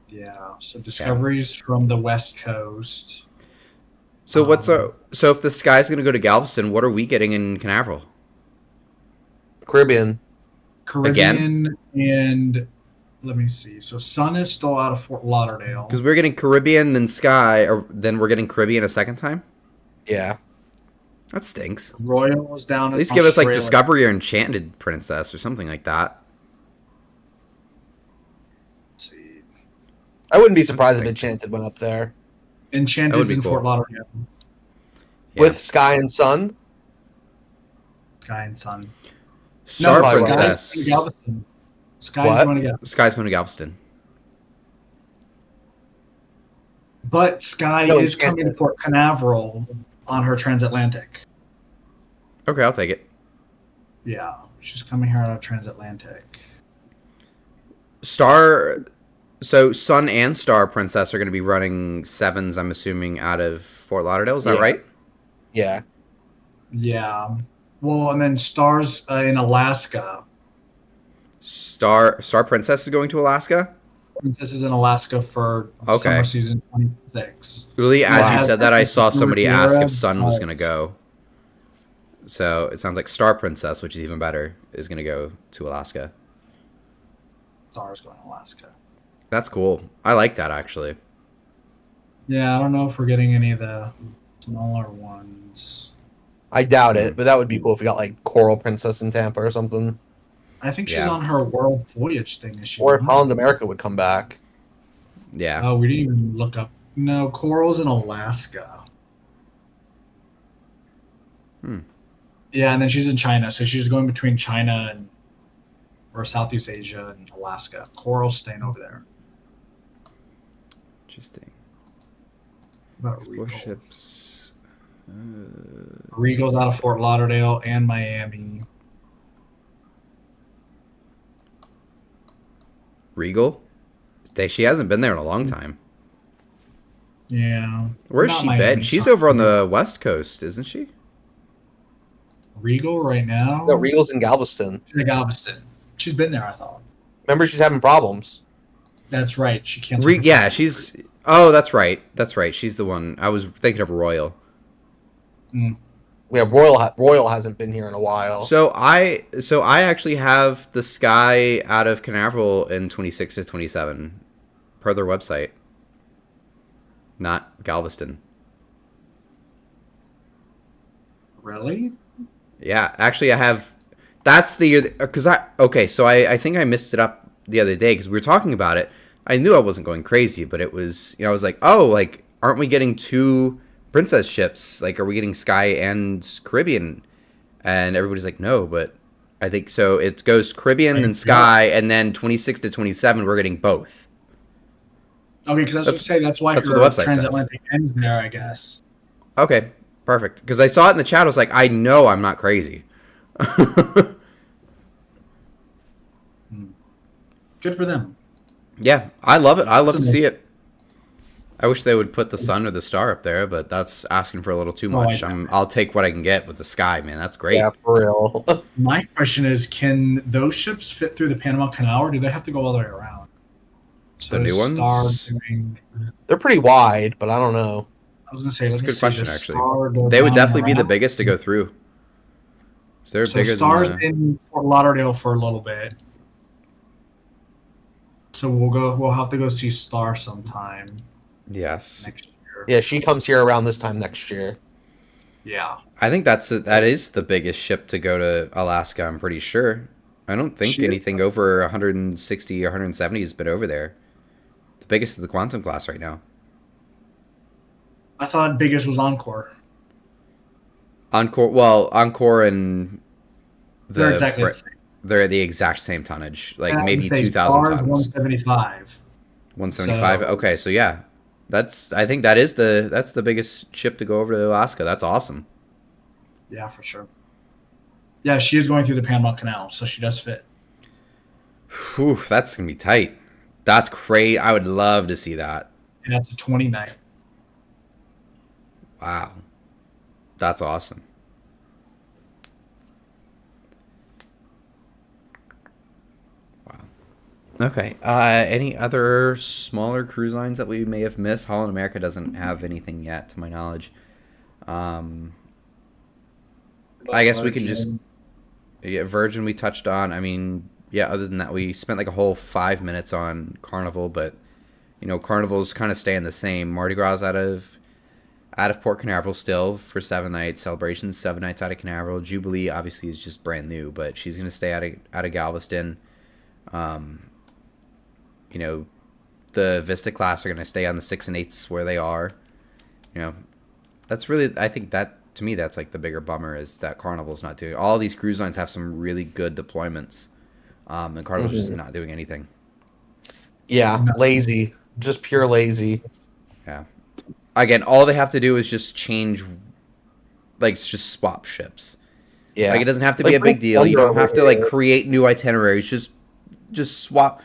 Yeah, so Discovery's from the West Coast. So so if the Sky's going to go to Galveston, what are we getting in Canaveral? Caribbean. Caribbean and let me see. So Sun is still out of Fort Lauderdale. Because we're getting Caribbean, then Sky, or then we're getting Caribbean a second time? Yeah. That stinks. Royal was down At least give us like Discovery or Enchanted Princess or something like that. Let's see. I wouldn't be surprised if Enchanted went up there. Enchanted's in cool. Fort Lauderdale. Yeah. With Sky and Sun? Sky and Sun. Star No, Princess. Sky's going to Galveston. Sky's What? going to Galveston. Sky's going to Galveston. But Sky No, is Enchanted. coming to Port Canaveral on her transatlantic. Okay, I'll take it. Yeah, she's coming here out of transatlantic. So Sun and Star Princess are going to be running 7s, I'm assuming, out of Fort Lauderdale. Is that Yeah. right? Yeah. Yeah. Well, and then Stars in Alaska. Star Princess is going to Alaska? This is in Alaska for Okay. summer season 26. Really, as Wow. you said that, I saw somebody ask if Europe, Sun was going to go. So it sounds like Star Princess, which is even better, is going to go to Alaska. Stars going to Alaska. That's cool. I like that, actually. Yeah, I don't know if we're getting any of the smaller ones. I doubt it, but that would be cool if we got like Coral Princess in Tampa or something. I think she's Yeah. on her World Voyage thing. Is she? Or if not? Holland America would come back. Yeah. Oh, we didn't even look up. No, Coral's in Alaska. Yeah, and then she's in China, so she's going between China and or Southeast Asia and Alaska. Coral's staying over there. Interesting. About Explore Regal. ships. Regal's out of Fort Lauderdale and Miami. Regal? She hasn't been there in a long time. Yeah. Where's Not she Miami, been? She's something. over on the West Coast, isn't she? Regal right now. No, Regal's in Galveston. She's in Galveston. She's been there, I thought. Remember, she's having problems. That's right. She can't. Yeah, she's... Oh, that's right. That's right. She's the one. I was thinking of Royal. Mm. Yeah, Royal hasn't been here in a while. So I actually have the Sky out of Canaveral in 26 to 27 per their website. Not Galveston. Really? Yeah, actually I have. That's the year because so I think I missed it up the other day because we were talking about it. I knew I wasn't going crazy, but it was, I was like, oh, like, aren't we getting 2 princess ships? Like, are we getting Sky and Caribbean? And everybody's like, no, but I think so. It goes Caribbean and Sky, and then 26 to 27, we're getting both. Okay, because I was going to say that's why that's her what the website transatlantic ends there, I guess. Okay, perfect. Because I saw it in the chat, I was like, I know I'm not crazy. Good for them. Yeah, I love it. I love to see it. I wish they would put the sun or the star up there, but that's asking for a little too much. I'll take what I can get with the Sky, man. That's great. Yeah, for real. My question is, can those ships fit through the Panama Canal, or do they have to go all the way around? So The new is Star ones? doing- They're pretty wide, but I don't know. I was going to say, That's a good question, actually. They They would definitely be the biggest to go through. So they're So bigger Star's than in Fort Lauderdale for a little bit. So we'll have to go see Star sometime Yes. next year. Yeah, she comes here around this time next year. Yeah. I think that is the biggest ship to go to Alaska, I'm pretty sure. I don't think She is. anything over 160 or 170 has been over there. The biggest is the Quantum class right now. I thought biggest was Encore. Encore and They're exactly the same. they're the exact same tonnage, like And I maybe would say 2,000 Star's tons. 175. 175. So- Okay, so yeah, I think that's the biggest ship to go over to Alaska. That's awesome. Yeah, for sure. Yeah, she is going through the Panama Canal, so she does fit. Whew, that's gonna be tight. That's crazy. I would love to see that. And that's a 20 night. Wow, that's awesome. Wow. Okay. Any other smaller cruise lines that we may have missed? Holland America doesn't have anything yet, to my knowledge. I guess we can just. Yeah, Virgin we touched on. I mean, yeah, other than that, we spent like a whole 5 minutes on Carnival, but Carnival's kind of staying the same. Mardi Gras out of Port Canaveral still for 7 nights. Celebrations 7 nights out of Canaveral. Jubilee obviously is just brand new, but she's gonna stay out of Galveston. The Vista class are gonna stay on the 6 and 8s where they are. That's really, I think that. To me, that's like the bigger bummer is that Carnival's not doing. All these cruise lines have some really good deployments, and Carnival's just not doing anything. Yeah, lazy, just pure lazy. Yeah. Again, all they have to do is just change, like just swap ships. Yeah, like it doesn't have to be a big deal. You don't have to like create new itineraries. Just swap.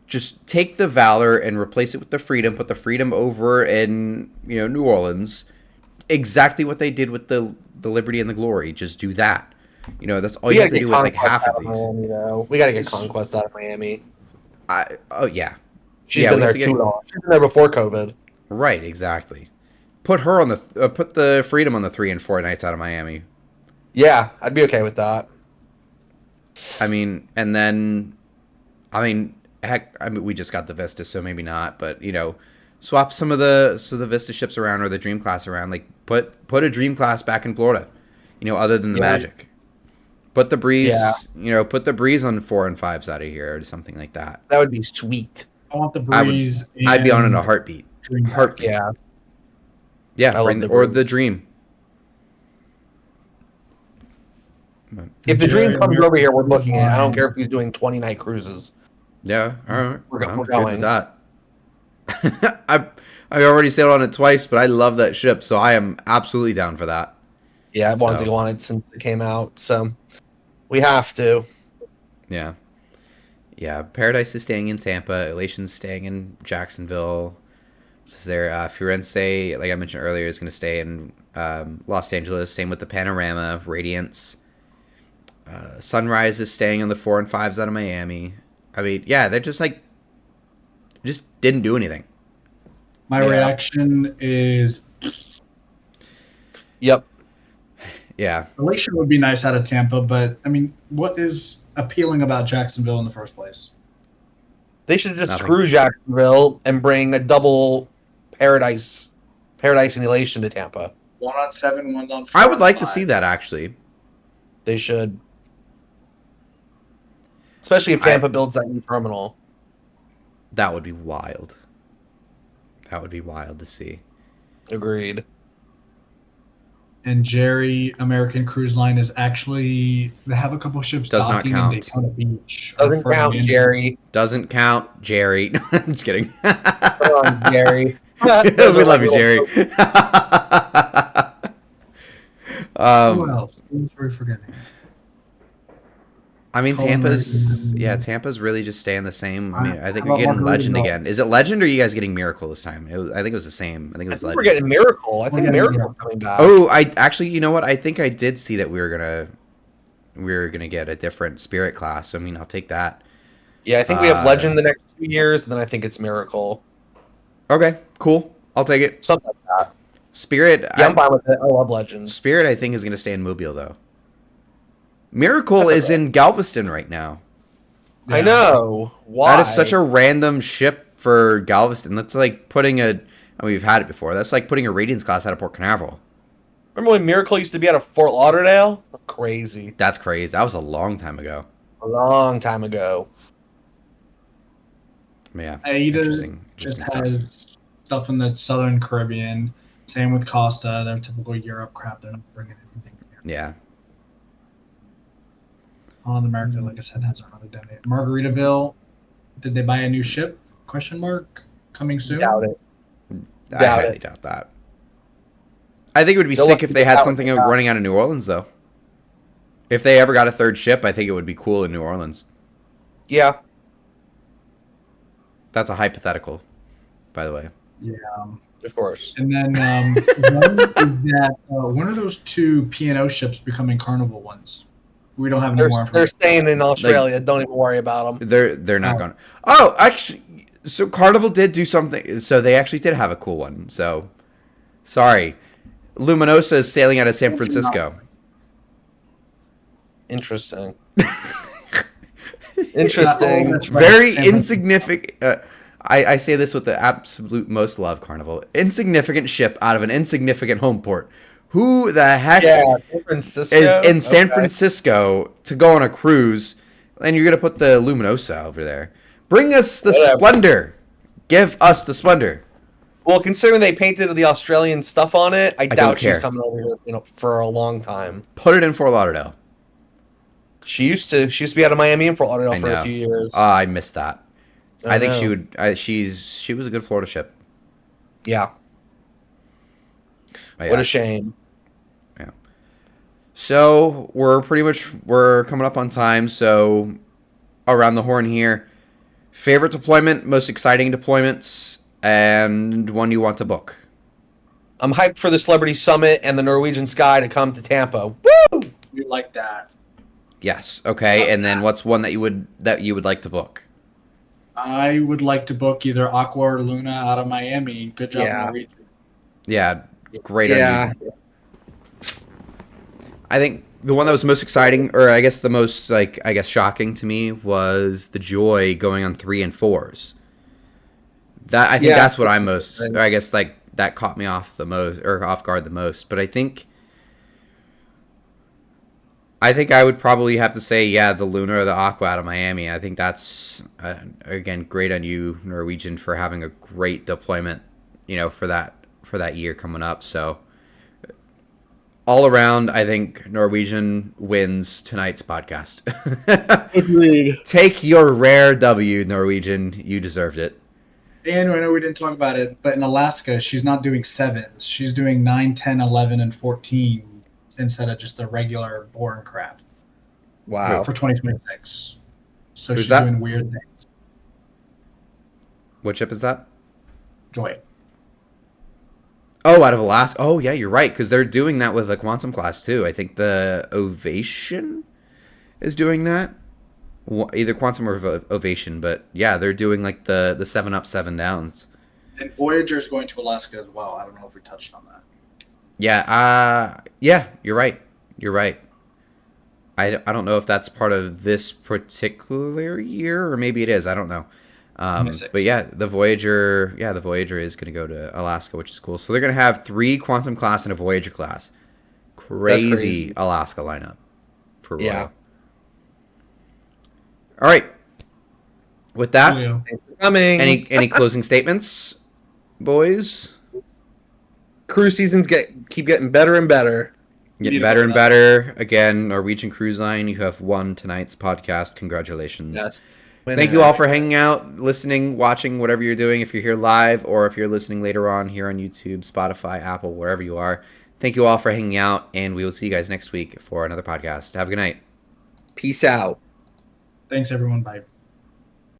Just take the Valor and replace it with the Freedom. Put the Freedom over in New Orleans. Exactly what they did with the Liberty and the Glory. Just do that. That's all you have to do with like half of these. Miami, though. We got to get Conquest out of Miami. Yeah. She's been there too long. She's been there before COVID. Right, exactly. Put her on put the Freedom on the 3 and 4 nights out of Miami. Yeah, I'd be okay with that. Heck, we just got the Vista, so maybe not, but swap some of the Vista ships around or the Dream class around. Like put a Dream class back in Florida, other than the Magic. Put the Breeze, put the Breeze on 4 and 5s out of here or something like that. That would be sweet. I want the Breeze. I'd be on in a heartbeat. Heartbeat. Yeah. Yeah, or the Dream. If the Dream comes over here, we're booking it. I don't care if he's doing 20-night cruises. Yeah, all right. We're good going. with that. I already sailed on it twice, but I love that ship, so I am absolutely down for that. Yeah, I've wanted to go on it since it came out, so we have to. Yeah. Yeah, Paradise is staying in Tampa. Elation's staying in Jacksonville. So there, Firenze, like I mentioned earlier, is going to stay in Los Angeles. Same with the Panorama, Radiance. Sunrise is staying on the 4 and 5s out of Miami. I mean, yeah, they're just didn't do anything. My reaction is... Yep. Yeah. Elation would be nice out of Tampa, but, I mean, what is appealing about Jacksonville in the first place? They should just screw Jacksonville and bring a double Paradise and Elation to Tampa. 1 on 7, 1 on 4. I would like to see that, actually. They should. Especially if Tampa builds that new terminal. That would be wild. That would be wild to see. Agreed. And Jerry, American Cruise Line, is actually... They have a couple ships docking in Daytona Beach. Doesn't count, Jerry. Doesn't count, Jerry. I'm just kidding. Come on, Jerry. We love you, Jerry. Who else? Who's we forgetting? I mean, Tampa's really just staying the same. I mean, I think we're getting Legend again. Is it Legend or are you guys getting Miracle this time? I think it was the same. I think it was Legend. We're getting Miracle. I think Miracle's coming back. Oh, you know what? I think I did see that we were gonna get a different Spirit class. So, I mean, I'll take that. Yeah, I think we have Legend the next 2 years, and then I think it's Miracle. Okay, cool. I'll take it. Something like that. Spirit. Yeah, I'm fine with it. I love Legend. Spirit, I think, is going to stay in Mobile, though. Miracle is in Galveston right now. Yeah. I know. Why? That is such a random ship for Galveston. That's like putting we've had it before. That's like putting a Radiance class out of Port Canaveral. Remember when Miracle used to be out of Fort Lauderdale? Crazy. That's crazy. That was a long time ago. A long time ago. Yeah. Aida just has stuff in the Southern Caribbean. Same with Costa. Their typical Europe crap. They're not bringing anything here. Yeah. Holland America, like I said, hasn't really done it. Margaritaville, did they buy a new ship? Question mark. Coming soon? Doubt it. I highly doubt that. I think it would be They'll sick let if they people had out something and about. running out of New Orleans, though. If they ever got a third ship, I think it would be cool in New Orleans. Yeah. That's a hypothetical, by the way. Yeah. Of course. And then one is that one of those two P&O ships becoming Carnival ones. We don't have any more They're information. staying in Australia. Don't even worry about them. They're not going. Oh, actually, so Carnival did do something. So they actually did have a cool one. So, sorry, Luminosa is sailing out of San Francisco. Interesting. Interesting. That's right. Very San Francisco. insignificant. I say this with the absolute most love, Carnival. Insignificant ship out of an insignificant home port. Who the heck Yeah, San Francisco is in San Okay. Francisco to go on a cruise, and you're going to put the Luminosa over there? Bring us the Whatever. Splendor. Give us the Splendor. Well, considering they painted the Australian stuff on it, I don't doubt she's care. coming over here, for a long time. Put it in Fort Lauderdale. She used to be out of Miami and Fort Lauderdale I for know. a few years. I missed that. I think she know. would. She was a good Florida ship. Yeah. But What yeah. a shame. So we're coming up on time. So around the horn here, favorite deployment, most exciting deployments, and one you want to book. I'm hyped for the Celebrity Summit and the Norwegian Sky to come to Tampa. Woo! We like that. Yes. Okay. And then what's one that you would like to book? I would like to book either Aqua or Luna out of Miami. Good job, Yeah. Norwegian. Yeah. Great. Yeah. idea. I think the one that was most exciting, or I guess the most shocking to me, was the Joy going on 3 and 4s. That I think that's what I'm most. I guess that caught me off guard the most. But I think I would probably have to say the Luna or the Aqua out of Miami. I think that's again great on you, Norwegian, for having a great deployment. For that year coming up. So. All around, I think Norwegian wins tonight's podcast. Agreed. Take your rare W, Norwegian. You deserved it. And I know we didn't talk about it, but in Alaska, she's not doing 7s. She's doing 9, 10, 11, and 14 instead of just the regular boring crap. Wow. For 2026. So Who's she's that? doing weird things. What ship is that? Joy. Oh, out of Alaska. Oh, yeah, you're right, because they're doing that with the Quantum class, too. I think the Ovation is doing that. Either Quantum or Ovation, but yeah, they're doing like the 7 up, 7 downs. And Voyager's going to Alaska as well. I don't know if we touched on that. Yeah, you're right. You're right. I don't know if that's part of this particular year, or maybe it is. I don't know. But yeah, the Voyager is going to go to Alaska, which is cool. So they're going to have 3 Quantum class and a Voyager class. Crazy Alaska lineup for Royal. Yeah. All right. With that, Julio. Thanks for coming. any closing statements, boys? Cruise seasons keep getting better and better. Getting better and better. Again, Norwegian Cruise Line, you have won tonight's podcast. Congratulations. Yes. Thank you all for hanging out, listening, watching, whatever you're doing. If you're here live or if you're listening later on here on YouTube, Spotify, Apple, wherever you are. Thank you all for hanging out, and we will see you guys next week for another podcast. Have a good night. Peace out. Thanks, everyone. Bye.